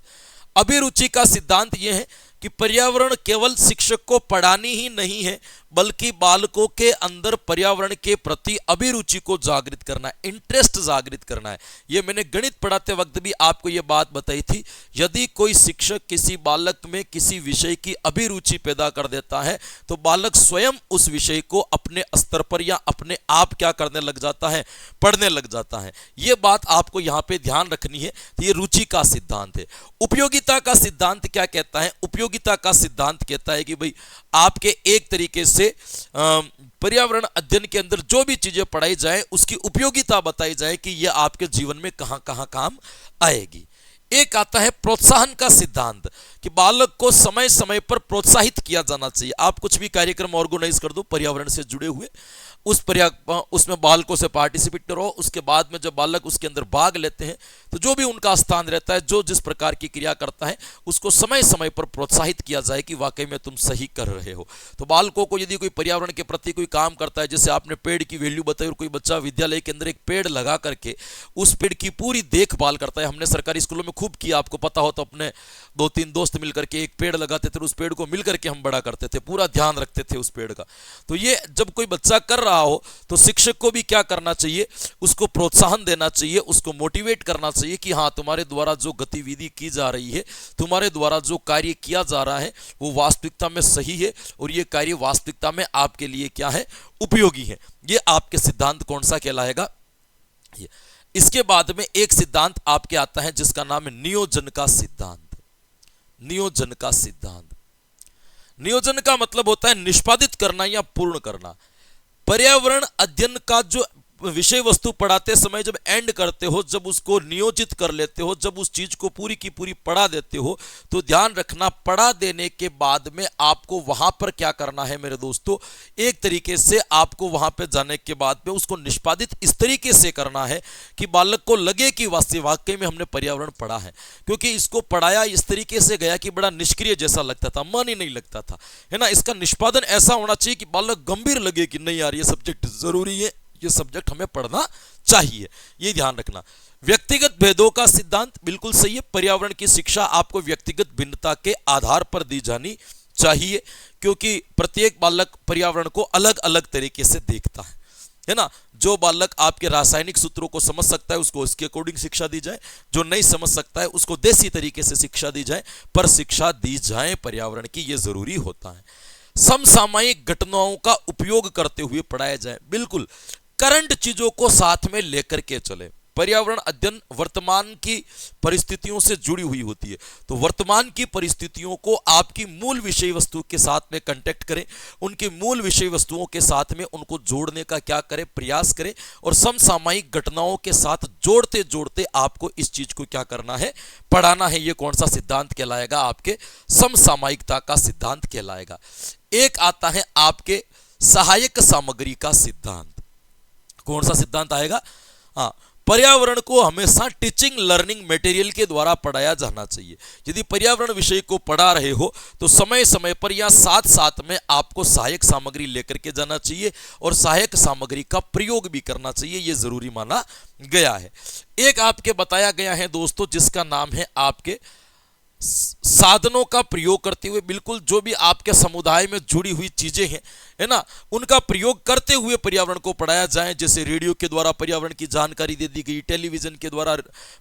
Speaker 1: अभिरुचि का सिद्धांत यह है कि पर्यावरण केवल शिक्षक को पढ़ानी ही नहीं है, बल्कि बालकों के अंदर पर्यावरण के प्रति अभिरुचि को जागृत करना है, इंटरेस्ट जागृत करना है। यह मैंने गणित पढ़ाते वक्त भी आपको यह बात बताई थी। यदि कोई शिक्षक किसी बालक में किसी विषय की अभिरुचि पैदा कर देता है तो बालक स्वयं उस विषय को अपने स्तर पर या अपने आप क्या करने लग जाता है, पढ़ने लग जाता है। यह बात आपको यहाँ पे ध्यान रखनी है। तो ये रुचि का सिद्धांत है। उपयोगिता का सिद्धांत क्या कहता है, उपयोगिता का सिद्धांत कहता है कि भाई आपके एक तरीके से पर्यावरण अध्ययन के अंदर जो भी चीजें पढ़ाई जाए उसकी उपयोगिता बताई जाए कि यह आपके जीवन में कहां कहां काम आएगी। एक आता है प्रोत्साहन का सिद्धांत, कि बालक को समय समय पर प्रोत्साहित किया जाना चाहिए। आप कुछ भी कार्यक्रम ऑर्गेनाइज कर दो पर्यावरण से जुड़े हुए, उसमें बालकों से पार्टिसिपेट करो, उसके बाद में जब बालक उसके अंदर भाग लेते हैं तो जो भी उनका स्थान रहता है, जो जिस प्रकार की क्रिया करता है, उसको समय समय पर प्रोत्साहित किया जाए कि वाकई में तुम सही कर रहे हो। तो बालकों को यदि कोई पर्यावरण के प्रति कोई काम करता है, जैसे आपने पेड़ की वैल्यू बताई, और कोई बच्चा विद्यालय के अंदर एक पेड़ लगा करके उस पेड़ की पूरी देखभाल करता है, हमने सरकारी स्कूलों में खूब किया, आपको पता हो तो अपने 2-3 दोस्त मिलकर के एक पेड़ लगाते थे, उस पेड़ को मिलकर के हम बड़ा करते थे, पूरा ध्यान रखते थे उस पेड़ का। तो ये जब कोई बच्चा कर रहा हो तो शिक्षक को भी क्या करना चाहिए, उसको प्रोत्साहन देना चाहिए, उसको मोटिवेट करना चाहिए कि हाँ, तुम्हारे द्वारा जो गतिविधि की जा रही है, तुम्हारे द्वारा जो कार्य किया जा रहा है वो वास्तविकता में सही है, और ये कार्य वास्तविकता में आपके लिए क्या है, उपयोगी है। ये आपके सिद्धांत कौन सा कहलाएगा? इसके बाद में एक सिद्धांत आपके आता है जिसका नाम है नियोजन का सिद्धांत। नियोजन का सिद्धांत, नियोजन का मतलब होता है निष्पादित करना या पूर्ण करना। पर्यावरण अध्ययन का जो विषय वस्तु पढ़ाते समय जब एंड करते हो, जब उसको नियोजित कर लेते हो, जब उस चीज को पूरी की पूरी पढ़ा देते हो, तो ध्यान रखना, पढ़ा देने के बाद में आपको वहां पर क्या करना है मेरे दोस्तों, एक तरीके से आपको वहां पे जाने के बाद में उसको निष्पादित इस तरीके से करना है कि बालक को लगे कि वाकई में हमने पर्यावरण पढ़ा है। क्योंकि इसको पढ़ाया इस तरीके से गया कि बड़ा निष्क्रिय जैसा लगता था, मन ही नहीं लगता था, है ना। इसका निष्पादन ऐसा होना चाहिए कि बालक गंभीर लगे कि नहीं यार, ये सब्जेक्ट जरूरी है, ये सब्जेक्ट हमें पढ़ना चाहिए। ये ध्यान रखना। व्यक्तिगत भेदों का सिद्धांत बिल्कुल सही है। पर्यावरण की शिक्षा आपको व्यक्तिगत भिन्नता के आधार पर दी जानी चाहिए, क्योंकि प्रत्येक बालक पर्यावरण को अलग अलग तरीके से देखता है ना। जो बालक आपके रासायनिक सूत्रों को समझ सकता है उसको इसके अकॉर्डिंग शिक्षा दी जाए, जो नहीं समझ सकता है उसको देसी तरीके से शिक्षा दी जाए, पर शिक्षा दी जाए पर्यावरण की, ये जरूरी होता है। समसामयिक घटनाओं का उपयोग करते हुए पढ़ाया जाए, बिल्कुल करंट चीजों को साथ में लेकर के चले। पर्यावरण अध्ययन वर्तमान की परिस्थितियों से जुड़ी हुई होती है, तो वर्तमान की परिस्थितियों को आपकी मूल विषय वस्तु के साथ में कांटेक्ट करें, उनकी मूल विषय वस्तुओं के साथ में उनको जोड़ने का क्या करें, प्रयास करें, और समसामयिक घटनाओं के साथ जोड़ते जोड़ते आपको इस चीज को क्या करना है, पढ़ाना है। ये कौन सा सिद्धांत कहलाएगा? आपके समसामयिकता का सिद्धांत कहलाएगा। एक आता है आपके सहायक सामग्री का सिद्धांत। कौन सा सिद्धांत आएगा? हाँ, पर्यावरण को हमेशा टीचिंग लर्निंग मटेरियल के द्वारा पढ़ाया जाना चाहिए। यदि पर्यावरण विषय को पढ़ा रहे हो तो समय समय पर या साथ साथ में आपको सहायक सामग्री लेकर के जाना चाहिए, और सहायक सामग्री का प्रयोग भी करना चाहिए, यह जरूरी माना गया है। एक आपके बताया गया है दोस्तों जिसका नाम है आपके साधनों का प्रयोग करते हुए, बिल्कुल जो भी आपके समुदाय में जुड़ी हुई चीजें हैं, है ना, उनका प्रयोग करते हुए पर्यावरण को पढ़ाया जाए। जैसे रेडियो के द्वारा पर्यावरण की जानकारी दे दी गई, टेलीविजन के द्वारा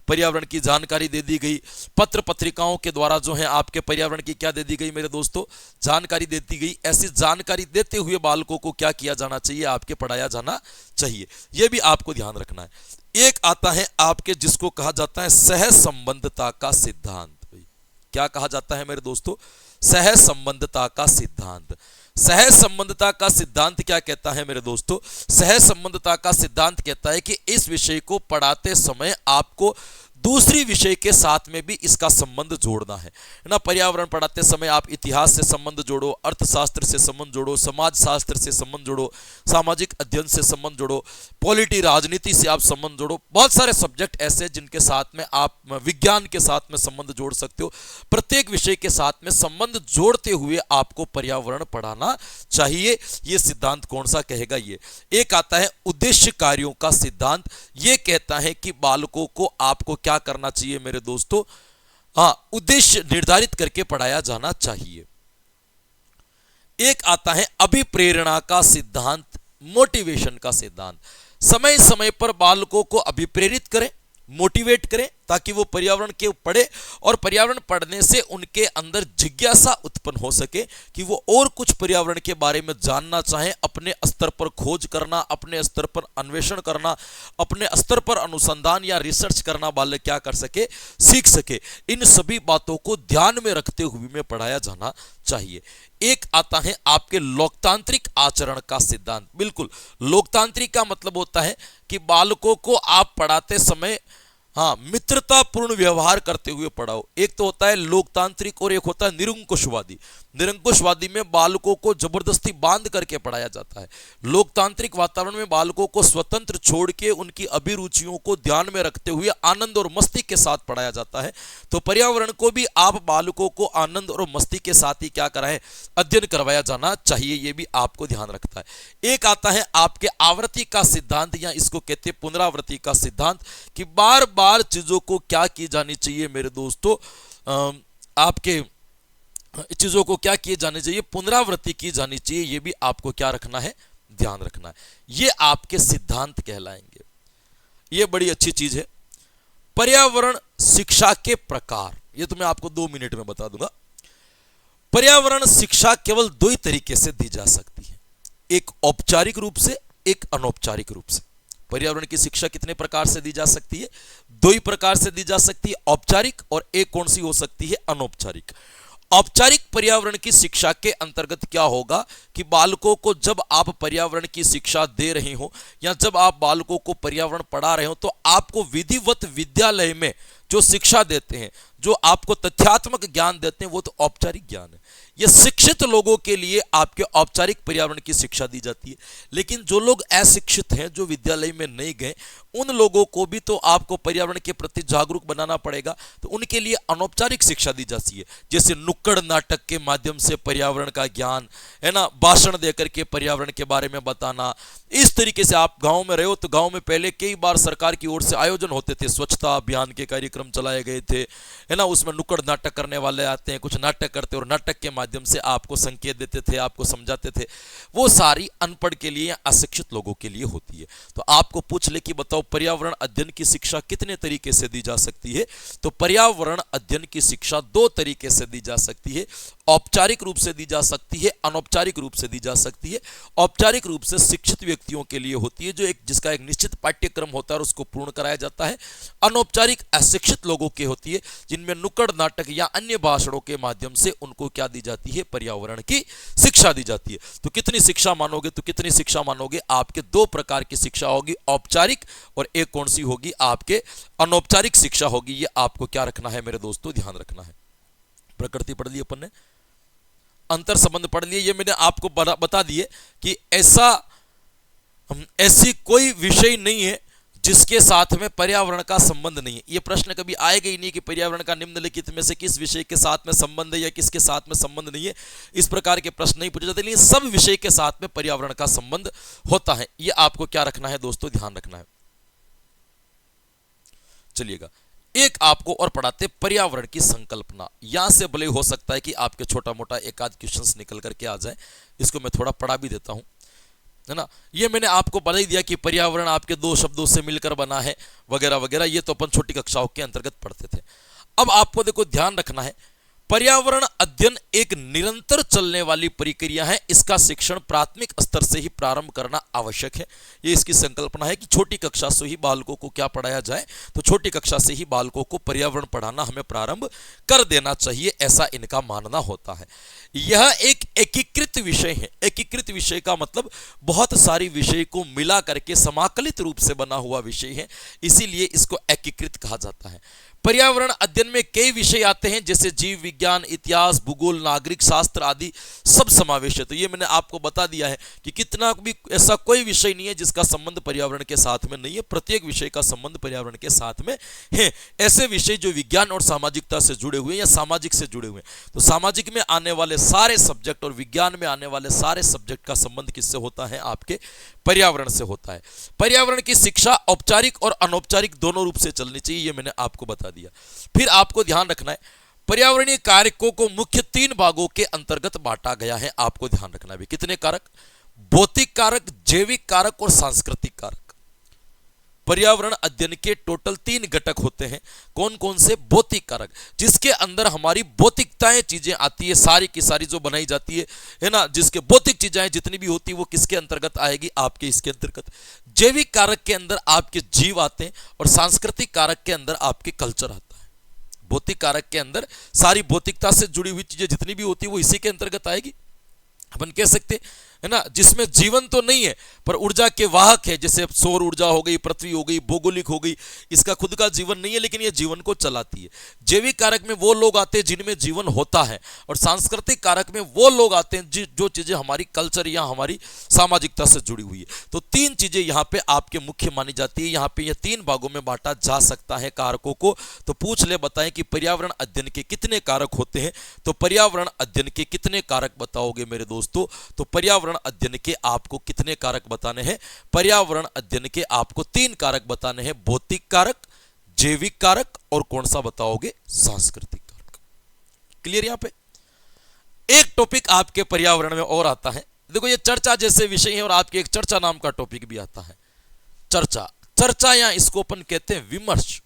Speaker 1: पर्यावरण की जानकारी दे दी गई, पत्र पत्रिकाओं के द्वारा जो है आपके पर्यावरण की क्या दे दी गई मेरे दोस्तों, जानकारी दे दी गई। ऐसी जानकारी देते हुए बालकों को क्या किया जाना चाहिए, आपके पढ़ाया जाना चाहिए। यह भी आपको ध्यान रखना है। एक आता है आपके जिसको कहा जाता है सह संबंधता का सिद्धांत। क्या कहा जाता है मेरे दोस्तों? सह संबंधता का सिद्धांत। सह संबंधता का सिद्धांत क्या कहता है मेरे दोस्तों? सह संबंधता का सिद्धांत कहता है कि इस विषय को पढ़ाते समय आपको दूसरी विषय के साथ में भी इसका संबंध जोड़ना है ना। पर्यावरण पढ़ाते समय आप इतिहास से संबंध जोड़ो, अर्थशास्त्र से संबंध जोड़ो, समाज शास्त्र से संबंध जोड़ो, सामाजिक अध्ययन से संबंध जोड़ो, पॉलिटी राजनीति से आप संबंध जोड़ो। बहुत सारे सब्जेक्ट ऐसे जिनके साथ में आप विज्ञान के साथ में संबंध जोड़ सकते हो। प्रत्येक विषय के साथ में संबंध जोड़ते हुए आपको पर्यावरण पढ़ाना चाहिए। यह सिद्धांत कौन सा कहेगा? ये एक आता है उद्देश्य कार्यों का सिद्धांत। यह कहता है कि बालकों को आपको क्या करना चाहिए मेरे दोस्तों? हाँ, उद्देश्य निर्धारित करके पढ़ाया जाना चाहिए। एक आता है अभिप्रेरणा का सिद्धांत, मोटिवेशन का सिद्धांत। समय समय पर बालकों को अभिप्रेरित करें, मोटिवेट करें, ताकि वो पर्यावरण के पढ़े, और पर्यावरण पढ़ने से उनके अंदर जिज्ञासा उत्पन्न हो सके कि वो और कुछ पर्यावरण के बारे में जानना चाहें, अपने स्तर पर खोज करना, अपने स्तर पर अन्वेषण करना, अपने स्तर पर अनुसंधान या रिसर्च करना बालक क्या कर सके, सीख सके। इन सभी बातों को ध्यान में रखते हुए में पढ़ाया जाना चाहिए। एक आता है आपके लोकतांत्रिक आचरण का सिद्धांत। बिल्कुल, लोकतांत्रिक का मतलब होता है कि बालकों को आप पढ़ाते समय हाँ, मित्रतापूर्ण व्यवहार करते हुए पढ़ाओ। एक तो होता है लोकतांत्रिक और एक होता है निरंकुशवादी। निरंकुशवादी में बालकों को जबरदस्ती बांध करके पढ़ाया जाता है। लोकतांत्रिक वातावरण में बालकों को स्वतंत्र छोड़ के उनकी अभिरुचियों को ध्यान में रखते हुए आनंद और मस्ती के साथ पढ़ाया जाता है। तो पर्यावरण को भी आप बालकों को आनंद और मस्ती के साथ ही क्या कराएं, अध्ययन करवाया जाना चाहिए, ये भी आपको ध्यान रखता है। एक आता है आपके आवृत्ति का सिद्धांत, या इसको कहते हैं पुनरावृत्ति का सिद्धांत, कि बार बार चीजों को क्या की जानी चाहिए मेरे दोस्तों, आपके चीजों को क्या किए जाने चाहिए, पुनरावृत्ति की जानी चाहिए। ये भी आपको क्या रखना है, ध्यान रखना है। ये आपके सिद्धांत कहलाएंगे। ये बड़ी अच्छी चीज है। पर्यावरण शिक्षा के प्रकार, ये तो मैं आपको 2 मिनट में बता दूंगा। पर्यावरण शिक्षा केवल 2 ही तरीके से दी जा सकती है, एक औपचारिक रूप से, एक अनौपचारिक रूप से। पर्यावरण की शिक्षा कितने प्रकार से दी जा सकती है, 2 ही प्रकार से दी जा सकती है, औपचारिक, और एक कौन सी हो सकती है, अनौपचारिक। औपचारिक पर्यावरण की शिक्षा के अंतर्गत क्या होगा कि बालकों को जब आप पर्यावरण की शिक्षा दे रहे हो या जब आप बालकों को पर्यावरण पढ़ा रहे हो, तो आपको विधिवत विद्यालय में जो शिक्षा देते हैं, जो आपको तथ्यात्मक ज्ञान देते हैं, वो तो औपचारिक ज्ञान है। ये शिक्षित लोगों के लिए आपके औपचारिक पर्यावरण की शिक्षा दी जाती है। लेकिन जो लोग अशिक्षित हैं, जो विद्यालय में नहीं गए, उन लोगों को भी तो आपको पर्यावरण के प्रति जागरूक बनाना पड़ेगा। तो उनके लिए अनौपचारिक शिक्षा दी जाती है, जैसे नुक्कड़ नाटक के माध्यम से पर्यावरण का ज्ञान, है ना, भाषण देकर के पर्यावरण के बारे में बताना। इस तरीके से आप गांव में रहे हो तो गांव में पहले कई बार सरकार की ओर से आयोजन होते थे, स्वच्छता अभियान के कार्यक्रम चलाए गए थे, है ना, उसमें नुक्कड़ नाटक करने वाले आते हैं, कुछ नाटक करते, और नाटक के माध्यम से आपको संकेत देते थे, आपको समझाते थे। वो सारी अनपढ़ के लिए या अशिक्षित लोगों के लिए होती है। तो आपको पूछ ले कि बताओ पर्यावरण अध्ययन की शिक्षा कितने तरीके से दी जा सकती है, तो पर्यावरण अध्ययन की शिक्षा 2 तरीके से दी जा सकती है। औपचारिक रूप से दी जा सकती है, अनौपचारिक रूप से दी जा सकती है। औपचारिक रूप से शिक्षित व्यक्तियों के लिए होती है, जो जिसका एक निश्चित पाठ्यक्रम होता है और उसको पूर्ण कराया जाता है। अनौपचारिक अशिक्षित लोगों की होती है, जिनमें नुक्कड़ नाटक या अन्य भाषणों के माध्यम से उनको क्या दी जाती है, पर्यावरण की शिक्षा दी जाती है। तो कितनी शिक्षा मानोगे, तो कितनी शिक्षा मानोगे, आपके 2 प्रकार की शिक्षा होगी, औपचारिक, और एक कौन सी होगी, आपके अनौपचारिक शिक्षा होगी। ये आपको क्या रखना है मेरे दोस्तों, ध्यान रखना है। प्रकृति पढ़ ली अपन ने, अंतर संबंध पढ़ लिए, ये मैंने आपको बता दिए कि ऐसी कोई विषय नहीं है जिसके साथ में पर्यावरण का संबंध नहीं है। ये प्रश्न कभी आएगा ही नहीं कि पर्यावरण का निम्नलिखित में से किस विषय के साथ में संबंध है या किसके साथ में संबंध नहीं है। इस प्रकार के प्रश्न नहीं पूछे जाते, लेकिन सब विषय के साथ में पर्यावरण का संबंध होता है। ये आपको क्या रखना है दोस्तों, ध्यान रखना है। चलिएगा, एक आपको और पढ़ाते पर्यावरण की संकल्पना। यहां से भले हो सकता है कि आपके छोटा मोटा एक आध क्वेश्चंस निकल करके आ जाए, इसको मैं थोड़ा पढ़ा भी देता हूं, है ना। ये मैंने आपको बता ही दिया कि पर्यावरण आपके 2 शब्दों से मिलकर बना है, वगैरह वगैरह। ये तो अपन छोटी कक्षाओं के अंतर्गत पढ़ते थे। अब आपको देखो ध्यान रखना है, पर्यावरण अध्ययन एक निरंतर चलने वाली प्रक्रिया है। इसका शिक्षण प्राथमिक स्तर से ही प्रारंभ करना आवश्यक है। ये इसकी संकल्पना है कि छोटी कक्षा से ही बालकों को क्या पढ़ाया जाए, तो छोटी कक्षा से ही बालकों को पर्यावरण पढ़ाना हमें प्रारंभ कर देना चाहिए, ऐसा इनका मानना होता है। यह एक एकीकृत विषय है। एकीकृत विषय का मतलब बहुत सारी विषय को मिला करके समाकलित रूप से बना हुआ विषय है, इसीलिए इसको एकीकृत कहा जाता है। पर्यावरण अध्ययन में कई विषय आते हैं, जैसे जीव विज्ञान, इतिहास, भूगोल, नागरिक शास्त्र आदि सब समावेश है। तो ये मैंने आपको बता दिया है कि कितना भी ऐसा कोई विषय नहीं है जिसका संबंध पर्यावरण के साथ में नहीं है। प्रत्येक विषय का संबंध पर्यावरण के साथ में है। ऐसे विषय जो विज्ञान और सामाजिकता से जुड़े हुए हैं या सामाजिक से जुड़े हुए हैं, तो सामाजिक में आने वाले सारे सब्जेक्ट और विज्ञान में आने वाले सारे सब्जेक्ट का संबंध किससे होता है, आपके पर्यावरण से होता है। पर्यावरण की शिक्षा औपचारिक और अनौपचारिक दोनों रूप से चलनी चाहिए, ये मैंने आपको बता दिया। फिर आपको ध्यान रखना है, पर्यावरणीय कारकों को मुख्य 3 भागों के अंतर्गत बांटा गया है। आपको ध्यान रखना है कितने कारक, भौतिक कारक, जैविक कारक और सांस्कृतिक कारक। पर्यावरण अध्ययन के टोटल 3 घटक होते हैं। कौन कौन से, भौतिक कारक, जिसके अंदर हमारी भौतिकताएं चीजें आती है, सारी की सारी जो बनाई जाती है ना, जिसके भौतिक चीजें जितनी भी होती है वो किसके अंतर्गत आएगी, आपके इसके अंतर्गत। जैविक कारक के अंदर आपके जीव आते हैं और सांस्कृतिक कारक के अंदर आपके कल्चर आता है। भौतिक कारक के अंदर सारी भौतिकता से जुड़ी हुई चीजें जितनी भी होती है वो इसी के अंतर्गत आएगी। अपन कह सकते है ना, जिसमें जीवन तो नहीं है पर ऊर्जा के वाहक है, जैसे सौर ऊर्जा हो गई, पृथ्वी हो गई, भौगोलिक हो गई, इसका खुद का जीवन नहीं है लेकिन ये जीवन को चलाती है। जैविक कारक में वो लोग आते हैं जिनमें जीवन होता है, और सांस्कृतिक कारक में वो लोग आते हैं जो चीजें हमारी कल्चर या हमारी सामाजिकता से जुड़ी हुई है। तो तीन चीजें यहाँ पे आपके मुख्य मानी जाती है। यहाँ पे ये तीन भागों में बांटा जा सकता है कारकों को। तो पूछ ले बताएं कि पर्यावरण अध्ययन के कितने कारक होते हैं, तो पर्यावरण अध्ययन के कितने कारक बताओगे मेरे दोस्तों? तो पर्यावरण अध्ययन के आपको कितने कारक बताने हैं? पर्यावरण अध्ययन के आपको तीन कारक बताने हैं, भौतिक कारक, जैविक कारक और कौन सा बताओगे? सांस्कृतिक कारक। क्लियर? यहां पे एक टॉपिक आपके पर्यावरण में और आता है। देखो ये चर्चा जैसे विषय है और आपके एक चर्चा नाम का टॉपिक भी आता है। चर्चा, चर्चा या इसको अपन कहते हैं विमर्श।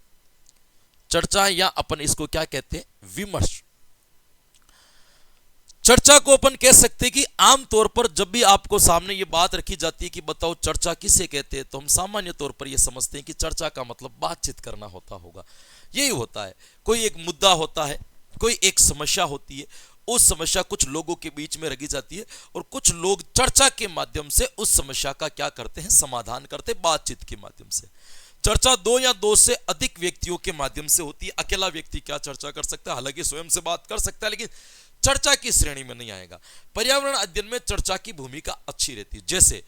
Speaker 1: चर्चा या अपन इसको क्या कहते हैं? विमर्श। चर्चा को अपन कह सकते हैं कि आमतौर पर जब भी आपको सामने ये बात रखी जाती है कि बताओ चर्चा किसे कहते हैं, तो हम सामान्य तौर पर ये समझते हैं कि चर्चा का मतलब बातचीत करना होता होगा। यही होता है, कोई एक मुद्दा होता है, कोई एक समस्या होती है, उस समस्या कुछ लोगों के बीच में रखी जाती है और कुछ लोग चर्चा के माध्यम से उस समस्या का क्या करते हैं? समाधान करते हैं, बातचीत के माध्यम से। चर्चा दो या दो से अधिक व्यक्तियों के माध्यम से होती है। अकेला व्यक्ति क्या चर्चा कर सकता है? हालांकि स्वयं से बात कर सकता है लेकिन चर्चा की श्रेणी में नहीं आएगा। पर्यावरण अध्ययन में चर्चा की भूमिका अच्छी रहती है। जैसे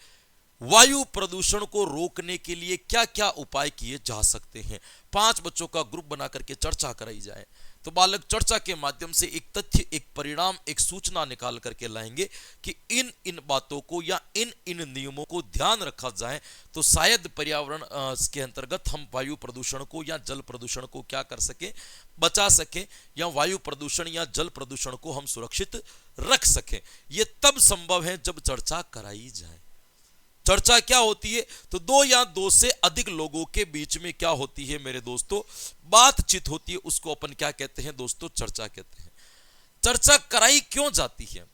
Speaker 1: वायु प्रदूषण को रोकने के लिए क्या क्या उपाय किए जा सकते हैं। 5 बच्चों का ग्रुप बना करके चर्चा कराई जाए तो बालक चर्चा के माध्यम से एक तथ्य, एक परिणाम, एक सूचना निकाल करके लाएंगे कि इन इन बातों को या इन इन नियमों को ध्यान रखा जाए तो शायद पर्यावरण के अंतर्गत हम वायु प्रदूषण को या जल प्रदूषण को क्या कर सके? बचा सके, या वायु प्रदूषण या जल प्रदूषण को हम सुरक्षित रख सके। ये तब संभव है जब चर्चा कराई जाए। चर्चा क्या होती है? तो दो या दो से अधिक लोगों के बीच में क्या होती है मेरे दोस्तों? बातचीत होती है। उसको अपन क्या कहते हैं दोस्तों? चर्चा कहते हैं। चर्चा कराई क्यों जाती है?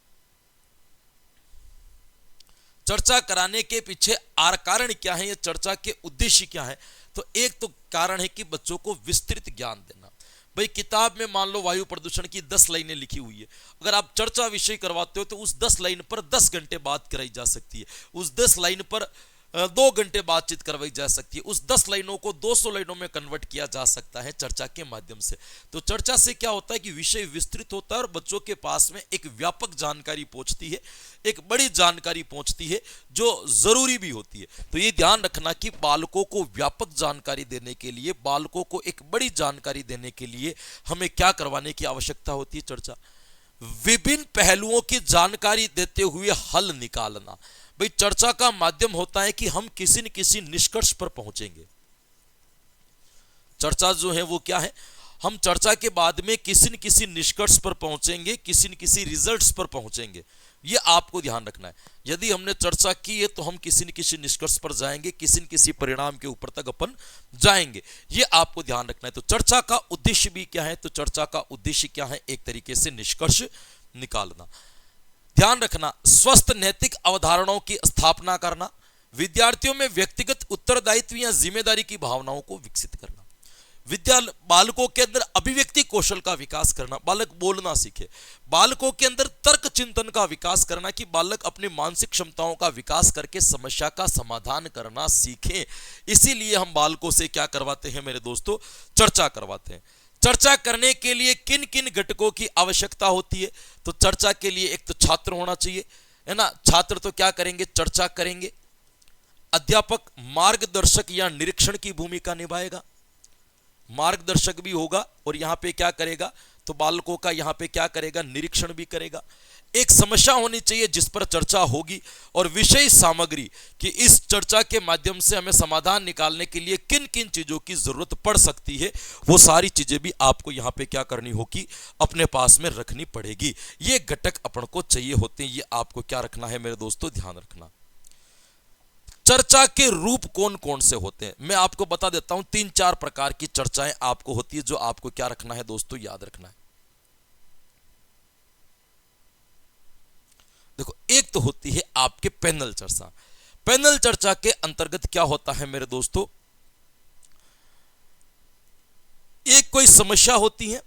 Speaker 1: चर्चा कराने के पीछे कारण क्या है? ये चर्चा के उद्देश्य क्या है? तो एक तो कारण है कि बच्चों को विस्तृत ज्ञान देना। भाई किताब में मान लो वायु प्रदूषण की 10 लाइनें लिखी हुई है, अगर आप चर्चा विषय करवाते हो तो उस 10 लाइन पर 10 घंटे बात कराई जा सकती है, उस 10 लाइन पर 2 घंटे बातचीत करवाई जा सकती है, उस 10 लाइनों को 200 लाइनों में कन्वर्ट किया जा सकता है चर्चा के माध्यम से। तो चर्चा से क्या होता है कि विषय विस्तृत होता है और बच्चों के पास में एक व्यापक जानकारी पहुंचती है, एक बड़ी जानकारी पहुंचती है जो जरूरी भी होती है। तो ये ध्यान रखना कि बालकों को व्यापक जानकारी देने के लिए, बालकों को एक बड़ी जानकारी देने के लिए हमें क्या करवाने की आवश्यकता होती है? चर्चा। विभिन्न पहलुओं की जानकारी देते हुए हल निकालना। भाई चर्चा का माध्यम होता है कि हम किसी न किसी निष्कर्ष पर पहुंचेंगे। चर्चा जो है वो क्या है? हम चर्चा के बाद में किसी न किसी निष्कर्ष पर पहुंचेंगे, किसी न किसी रिजल्ट्स पर पहुंचेंगे। ये आपको ध्यान रखना है। यदि हमने चर्चा की है तो हम किसी न किसी निष्कर्ष पर जाएंगे, किसी न किसी परिणाम के ऊपर तक अपन जाएंगे। ये आपको ध्यान रखना है। तो चर्चा का उद्देश्य भी क्या है? तो चर्चा का उद्देश्य क्या है? एक तरीके से निष्कर्ष निकालना। ध्यान रखना, स्वस्थ नैतिक अवधारणाओं की स्थापना करना, विद्यार्थियों में व्यक्तिगत उत्तरदायित्व या जिम्मेदारी की भावनाओं को विकसित करना, बालकों के अंदर अभिव्यक्ति कौशल का विकास करना, बालक बोलना सीखे, बालकों के अंदर तर्क चिंतन का विकास करना कि बालक अपनी मानसिक क्षमताओं का विकास करके समस्या का समाधान करना सीखें। इसीलिए हम बालकों से क्या करवाते हैं मेरे दोस्तों? चर्चा करवाते हैं। चर्चा करने के लिए किन किन घटकों की आवश्यकता होती है? तो चर्चा के लिए एक तो छात्र होना चाहिए, है ना। छात्र तो क्या करेंगे? चर्चा करेंगे। अध्यापक मार्गदर्शक या निरीक्षण की भूमिका निभाएगा, मार्गदर्शक भी होगा और यहां पे क्या करेगा? तो बालकों का यहां पे क्या करेगा? निरीक्षण भी करेगा। एक समस्या होनी चाहिए जिस पर चर्चा होगी और विषय सामग्री कि इस चर्चा के माध्यम से हमें समाधान निकालने के लिए किन किन चीजों की जरूरत पड़ सकती है, वो सारी चीजें भी आपको यहां पे क्या करनी होगी? अपने पास में रखनी पड़ेगी। ये घटक अपन को चाहिए होते हैं। ये आपको क्या रखना है मेरे दोस्तों? ध्यान रखना। चर्चा के रूप कौन कौन से होते हैं मैं आपको बता देता हूं। 3-4 प्रकार की चर्चाएं आपको होती है जो आपको क्या रखना है दोस्तों? याद रखना है। देखो, एक तो होती है आपके पैनल चर्चा। पैनल चर्चा के अंतर्गत क्या होता है मेरे दोस्तों? एक कोई समस्या होती है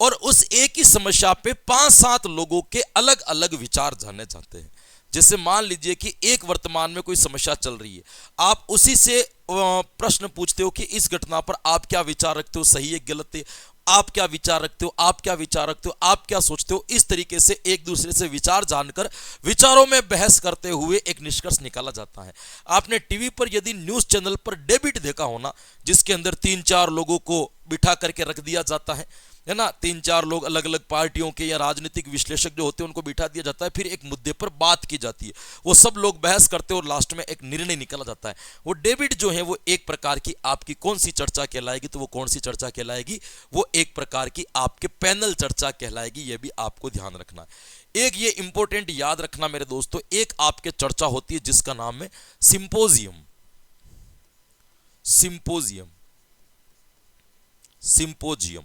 Speaker 1: और उस एक ही समस्या पे 5-7 लोगों के अलग अलग विचार जाने जाते हैं। जैसे मान लीजिए कि एक वर्तमान में कोई समस्या चल रही है, आप उसी से प्रश्न पूछते हो कि इस घटना पर आप क्या विचार रखते हो, सही है गलत है, आप क्या विचार रखते हो, आप क्या विचार रखते हो, आप क्या सोचते हो। इस तरीके से एक दूसरे से विचार जानकर विचारों में बहस करते हुए एक निष्कर्ष निकाला जाता है। आपने टीवी पर यदि न्यूज चैनल पर डेबिट देखा होना, जिसके अंदर 3-4 लोगों को बिठा करके रख दिया जाता है ना, 3-4 लोग अलग अलग पार्टियों के या राजनीतिक विश्लेषक जो होते हैं उनको बिठा दिया जाता है, फिर एक मुद्दे पर बात की जाती है, वो सब लोग बहस करते हैं और लास्ट में एक निर्णय निकाला जाता है। वो डेबिट जो है वो एक प्रकार की आपकी कौन सी चर्चा कहलाएगी, तो वो कौन सी चर्चा कहलाएगी, वो एक प्रकार की आपके पैनल चर्चा कहलाएगी। ये भी आपको ध्यान रखना है। एक ये इंपॉर्टेंट याद रखना मेरे दोस्तों, एक आपके चर्चा होती है जिसका नाम है सिंपोजियम। सिंपोजियम, सिंपोजियम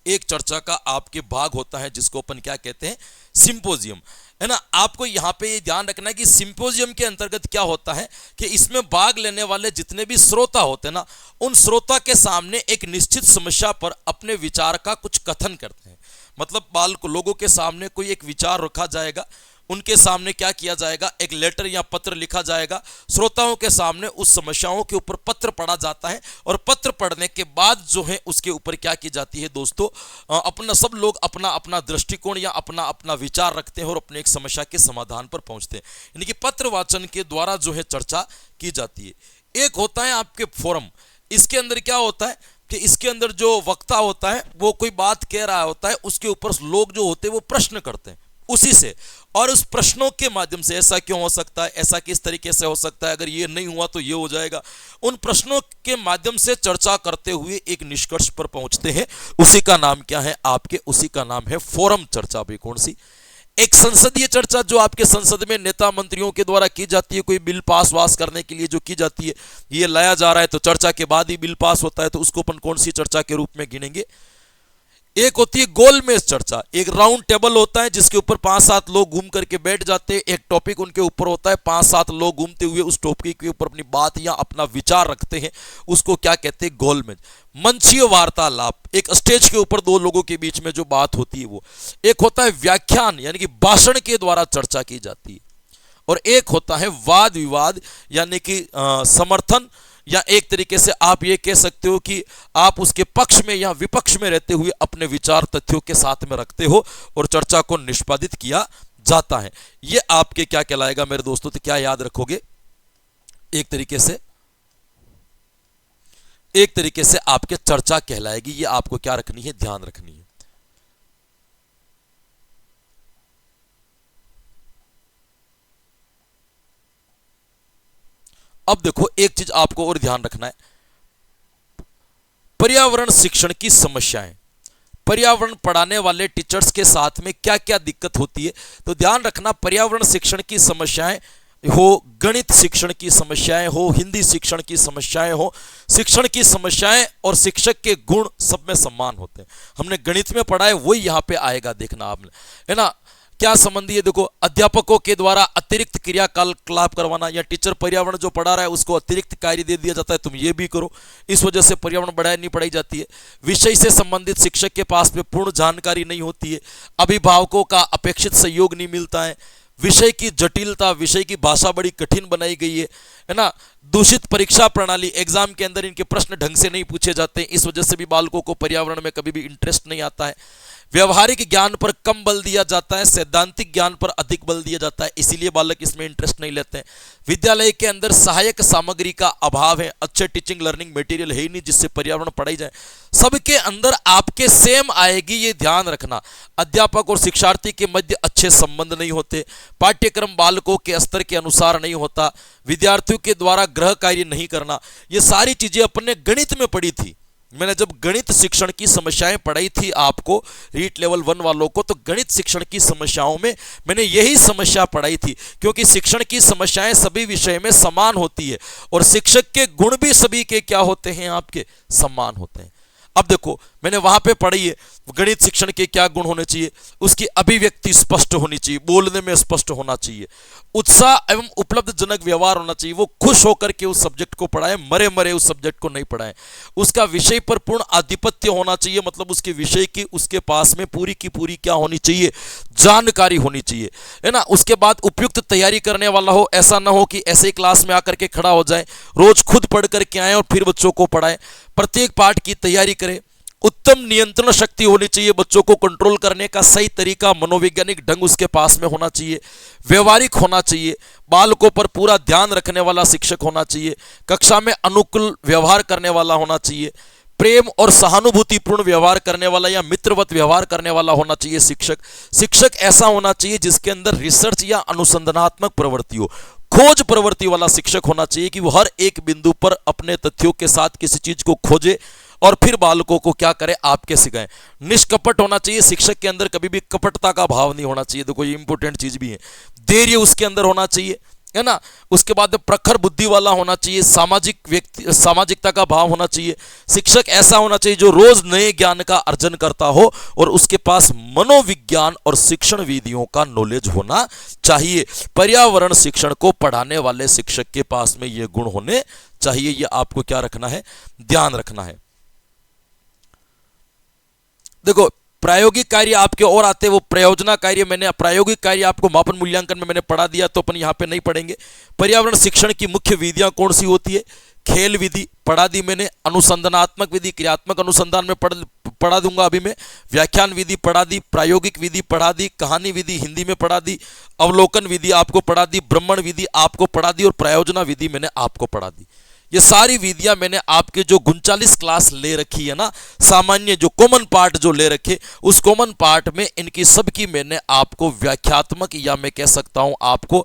Speaker 1: एक चर्चा का आपके भाग होता है जिसको अपन क्या कहते हैं, सिंपोजियम, है ना। आपको यहां पे ये ध्यान रखना है कि सिंपोजियम के अंतर्गत क्या होता है कि इसमें भाग लेने वाले जितने भी श्रोता होते हैं ना, उन श्रोता के सामने एक निश्चित समस्या पर अपने विचार का कुछ कथन करते हैं। मतलब लोगों के सामने कोई एक विचार रखा जाएगा, उनके सामने क्या किया जाएगा, एक लेटर या पत्र लिखा जाएगा, श्रोताओं के सामने उस समस्याओं के ऊपर पत्र पढ़ा जाता है, और पत्र पढ़ने के बाद जो है उसके ऊपर क्या की जाती है दोस्तों, अपना सब लोग अपना अपना दृष्टिकोण या अपना अपना विचार रखते हैं और अपने एक समस्या के समाधान पर पहुंचते हैं। यानी कि पत्र वाचन के द्वारा जो है चर्चा की जाती है। एक होता है आपके फोरम, इसके अंदर क्या होता है कि इसके अंदर जो वक्ता होता है वो कोई बात कह रहा होता है, उसके ऊपर लोग जो होते हैं वो प्रश्न करते हैं उसी से, और उस प्रश्नों के माध्यम से ऐसा क्यों हो सकता है, ऐसा किस तरीके से हो सकता है, अगर ये नहीं हुआ तो ये हो जाएगा, उन प्रश्नों के माध्यम से चर्चा करते हुए एक निष्कर्ष पर पहुंचते हैं। उसी का नाम क्या है आपके, उसी का नाम है फोरम चर्चा। भी कौन सी, एक संसदीय चर्चा जो आपके संसद में नेता मंत्रियों के द्वारा की जाती है, कोई बिल पास वास करने के लिए जो की जाती है, ये लाया जा रहा है तो चर्चा के बाद ही बिल पास होता है, तो उसको अपन कौन सी चर्चा के रूप में गिनेंगे। एक होती है गोलमेज चर्चा, एक राउंड टेबल होता है जिसके ऊपर 5-7 लोग घूम करके बैठ जाते हैं, एक टॉपिक उनके ऊपर होता है, 5-7 लोग घूमते हुए उस टॉपिक के ऊपर अपनी बात या अपना विचार रखते हैं, उसको क्या कहते हैं, गोलमेज। मंचीय वार्तालाप, एक स्टेज के ऊपर 2 लोगों के बीच में जो बात होती है वो। एक होता है व्याख्यान, यानी कि भाषण के द्वारा चर्चा की जाती है, और एक होता है वाद विवाद, यानी कि समर्थन, या एक तरीके से आप ये कह सकते हो कि आप उसके पक्ष में या विपक्ष में रहते हुए अपने विचार तथ्यों के साथ में रखते हो और चर्चा को निष्पादित किया जाता है। ये आपके क्या कहलाएगा मेरे दोस्तों, तो क्या याद रखोगे, एक तरीके से आपके चर्चा कहलाएगी। ये आपको क्या रखनी है, ध्यान रखनी है। अब देखो एक चीज आपको और ध्यान रखना है, पर्यावरण शिक्षण की समस्याएं, पर्यावरण पढ़ाने वाले टीचर्स के साथ में क्या क्या दिक्कत होती है। तो ध्यान रखना, पर्यावरण शिक्षण की समस्याएं हो, गणित शिक्षण की समस्याएं हो, हिंदी शिक्षण की समस्याएं हो, शिक्षण की समस्याएं और शिक्षक के गुण सब में समान होते हैं। हमने गणित में पढ़ा है वही यहां पे आएगा, देखना आपने, है ना। क्या संबंधी है, देखो अध्यापकों के द्वारा अतिरिक्त क्रियाकलाप करवाना, या टीचर पर्यावरण जो पढ़ा रहा है उसको अतिरिक्त कार्य दे दिया जाता है, तुम ये भी करो, इस वजह से पर्यावरण नहीं पढ़ाई जाती है। विषय से संबंधित शिक्षक के पास में पूर्ण जानकारी नहीं होती है, अभिभावकों का अपेक्षित सहयोग नहीं मिलता है, विषय की जटिलता, विषय की भाषा बड़ी कठिन बनाई गई है ना। दूषित परीक्षा प्रणाली, एग्जाम के अंदर इनके प्रश्न ढंग से नहीं पूछे जाते, इस वजह से भी बालकों को पर्यावरण में कभी भी इंटरेस्ट नहीं आता है। व्यवहारिक ज्ञान पर कम बल दिया जाता है, सैद्धांतिक ज्ञान पर अधिक बल दिया जाता है, इसीलिए बालक इसमें इंटरेस्ट नहीं लेते हैं। विद्यालय के अंदर सहायक सामग्री का अभाव है, अच्छे टीचिंग लर्निंग मटेरियल है ही नहीं जिससे पर्यावरण पढ़ाई जाए। सबके अंदर आपके सेम आएगी, ये ध्यान रखना। अध्यापक और शिक्षार्थी के मध्य अच्छे संबंध नहीं होते, पाठ्यक्रम बालकों के स्तर के अनुसार नहीं होता, विद्यार्थियों के द्वारा गृह कार्य नहीं करना। ये सारी चीजें अपने गणित में पढ़ी थी। मैंने जब गणित शिक्षण की समस्याएं पढ़ाई थी आपको, रीट लेवल 1 वालों को, तो गणित शिक्षण की समस्याओं में मैंने यही समस्या पढ़ाई थी, क्योंकि शिक्षण की समस्याएं सभी विषय में समान होती है और शिक्षक के गुण भी सभी के क्या होते हैं, आपके समान होते हैं। अब देखो मैंने वहां पे पढ़ी है गणित शिक्षण के क्या गुण होने चाहिए, उसकी अभिव्यक्ति स्पष्ट होनी चाहिए, बोलने में स्पष्ट होना चाहिए, उत्साह एवं उपलब्ध जनक व्यवहार होना चाहिए, वो खुश होकर के उस सब्जेक्ट को पढ़ाए, मरे मरे उस सब्जेक्ट को नहीं पढ़ाए, उसका विषय पर पूर्ण आधिपत्य होना चाहिए, मतलब उसके विषय की उसके पास में पूरी की पूरी क्या होनी चाहिए, जानकारी होनी चाहिए, है ना। उसके बाद उपयुक्त तैयारी करने वाला हो, ऐसा ना हो कि ऐसे ही क्लास में आकर के खड़ा हो जाए, रोज खुद पढ़ करके आए और फिर बच्चों को पढ़ाए, प्रत्येक पाठ की तैयारी करें, उत्तम नियंत्रण शक्ति होनी चाहिए, बच्चों को कंट्रोल करने का सही तरीका, मनोवैज्ञानिक ढंग उसके पास में होना चाहिए, व्यवहारिक होना चाहिए, बालकों पर पूरा ध्यान रखने वाला शिक्षक होना चाहिए, कक्षा में अनुकूल व्यवहार करने वाला होना चाहिए, प्रेम और सहानुभूतिपूर्ण व्यवहार करने वाला या मित्रवत व्यवहार करने वाला होना चाहिए शिक्षक। शिक्षक ऐसा होना चाहिए जिसके अंदर रिसर्च या अनुसंधानात्मक प्रवृत्ति हो, खोज प्रवृत्ति वाला शिक्षक होना चाहिए कि वो हर एक बिंदु पर अपने तथ्यों के साथ किसी चीज को खोजे और फिर बालकों को क्या करे, आपके सिखाएं। निष्कपट होना चाहिए शिक्षक के अंदर, कभी भी कपटता का भाव नहीं होना चाहिए, देखो ये इंपॉर्टेंट चीज भी है। धैर्य उसके अंदर होना चाहिए, है ना। उसके बाद प्रखर बुद्धि वाला होना चाहिए, सामाजिकता का भाव होना चाहिए। शिक्षक ऐसा होना चाहिए जो रोज नए ज्ञान का अर्जन करता हो और उसके पास मनोविज्ञान और शिक्षण विधियों का नॉलेज होना चाहिए। पर्यावरण शिक्षण को पढ़ाने वाले शिक्षक के पास में ये गुण होने चाहिए, ये आपको क्या रखना है, ध्यान रखना है। देखो प्रायोगिक कार्य आपके और आते हैं, वो प्रयोजना कार्य मैंने, प्रायोगिक कार्य आपको मापन मूल्यांकन में मैंने पढ़ा दिया तो अपन यहाँ पे नहीं पढ़ेंगे। पर्यावरण शिक्षण की मुख्य विधियां कौन सी होती है, खेल विधि पढ़ा दी मैंने, अनुसंधानात्मक विधि क्रियात्मक अनुसंधान में पढ़ा दूंगा अभी मैं, व्याख्यान विधि पढ़ा दी, प्रायोगिक विधि पढ़ा दी, कहानी विधि हिंदी में पढ़ा दी, अवलोकन विधि आपको पढ़ा दी, भ्रमण विधि आपको पढ़ा दी और प्रयोजना विधि मैंने आपको पढ़ा दी। ये सारी विधियां मैंने आपके जो 39 क्लास ले रखी है ना, सामान्य जो कॉमन पार्ट जो ले रखे, उस कॉमन पार्ट में इनकी सबकी मैंने आपको व्याख्यात्मक या मैं कह सकता हूं आपको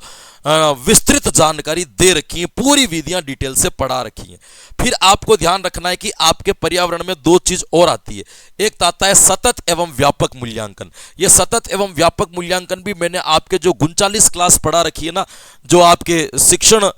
Speaker 1: विस्तृत जानकारी दे रखी है, पूरी विधियां डिटेल से पढ़ा रखी हैं। फिर आपको ध्यान रखना है कि आपके पर्यावरण में दो चीज और आती है, एक आता है सतत एवं व्यापक मूल्यांकन। ये सतत एवं व्यापक मूल्यांकन भी मैंने आपके जो 39 क्लास पढ़ा रखी है ना, जो आपके शिक्षण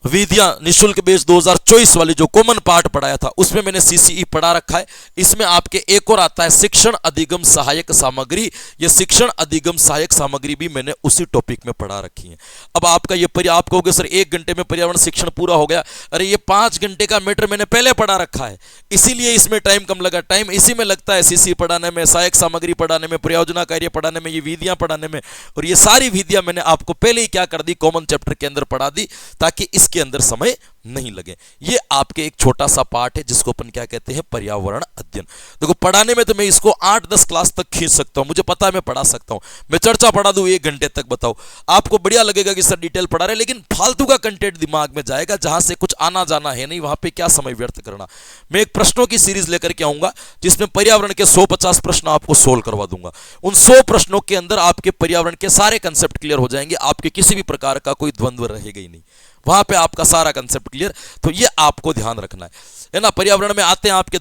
Speaker 1: विधियां निःशुल्क बेच 2024 वाली जो कॉमन पार्ट पढ़ाया था, उसमें मैंने सीसीई पढ़ा रखा है। इसमें आपके एक और आता है शिक्षण अधिगम सहायक सामग्री, ये शिक्षण अधिगम सहायक सामग्री भी मैंने उसी टॉपिक में पढ़ा रखी है। अब आपका ये आप कहोगे सर 1 घंटे में पर्यावरण शिक्षण पूरा हो गया, अरे ये 5 घंटे का मैटर मैंने पहले पढ़ा रखा है, इसीलिए इसमें टाइम कम लगा। टाइम इसी में लगता है सीसीई पढ़ाने में, सहायक सामग्री पढ़ाने में, प्रयोजना कार्य पढ़ाने में, ये विधियां पढ़ाने में, और ये सारी विधियां मैंने आपको पहले ही क्या कर दी, कॉमन चैप्टर के अंदर पढ़ा दी, ताकि इसके अंदर समय नहीं लगे। ये आपके एक छोटा सा पार्ट है जिसको अपन क्या कहते हैं, पर्यावरण अध्ययन। देखो पढ़ाने में तो मैं इसको 8-10 क्लास तक खींच सकता हूं, मुझे पता है मैं पढ़ा सकता हूं, मैं चर्चा पढ़ा दूं 1 घंटे तक, बताओ आपको बढ़िया लगेगा कि सर डिटेल पढ़ा रहे, लेकिन फालतू का कंटेंट दिमाग में जाएगा जहां से कुछ आना जाना है नहीं, वहां पे क्या समय व्यर्थ करना। मैं एक प्रश्नों की सीरीज लेकर के आऊंगा जिसमें पर्यावरण के 150 प्रश्न आपको सोल्व करवा दूंगा। उन 100 प्रश्नों के अंदर आपके पर्यावरण के सारे कंसेप्ट क्लियर हो जाएंगे, आपके किसी भी प्रकार का कोई द्वंद्व रहेगा ही नहीं, वहां पे आपका सारा कंसेप्ट क्लियर। तो ये आपको ध्यान रखना है ना। पर्यावरण में आते हैं आपके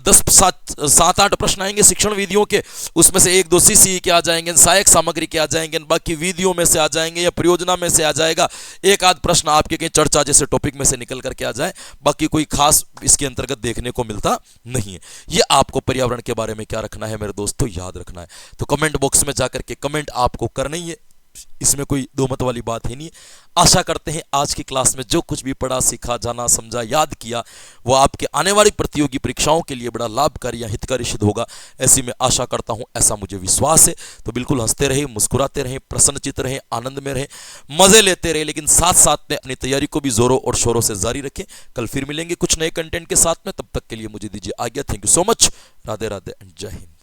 Speaker 1: 7-8 प्रश्न आएंगे शिक्षण विधियों के, उसमें से 1-2 सीसीई के आ जाएंगे, सहायक सामग्री के आ जाएंगे, बाकी विधियों में से आ जाएंगे या परियोजना में से आ जाएगा, 1-आध प्रश्न आपके कहीं चर्चा जैसे टॉपिक में से निकल करके आ जाए, बाकी कोई खास इसके अंतर्गत देखने को मिलता नहीं है। ये आपको पर्यावरण के बारे में क्या रखना है मेरे दोस्तों, याद रखना है। तो कमेंट बॉक्स में जाकर के कमेंट आपको करना ही है, इसमें कोई दो मत वाली बात ही नहीं है। आशा करते हैं आज की क्लास में जो कुछ भी पढ़ा, सीखा, जाना, समझा, याद किया, वो आपके आने वाली प्रतियोगी परीक्षाओं के लिए बड़ा लाभकारी या हितकारी सिद्ध होगा, ऐसी मैं आशा करता हूं, ऐसा मुझे विश्वास है। तो बिल्कुल हंसते रहे, मुस्कुराते रहे, प्रसन्नचित्त रहे, आनंद में रहे, मजे लेते रहे, लेकिन साथ साथ में अपनी तैयारी को भी जोरों और शोरों से जारी रखें। कल फिर मिलेंगे कुछ नए कंटेंट के साथ में, तब तक के लिए मुझे दीजिए आज्ञा। Thank you so much, Radhe Radhe and जय हिंद।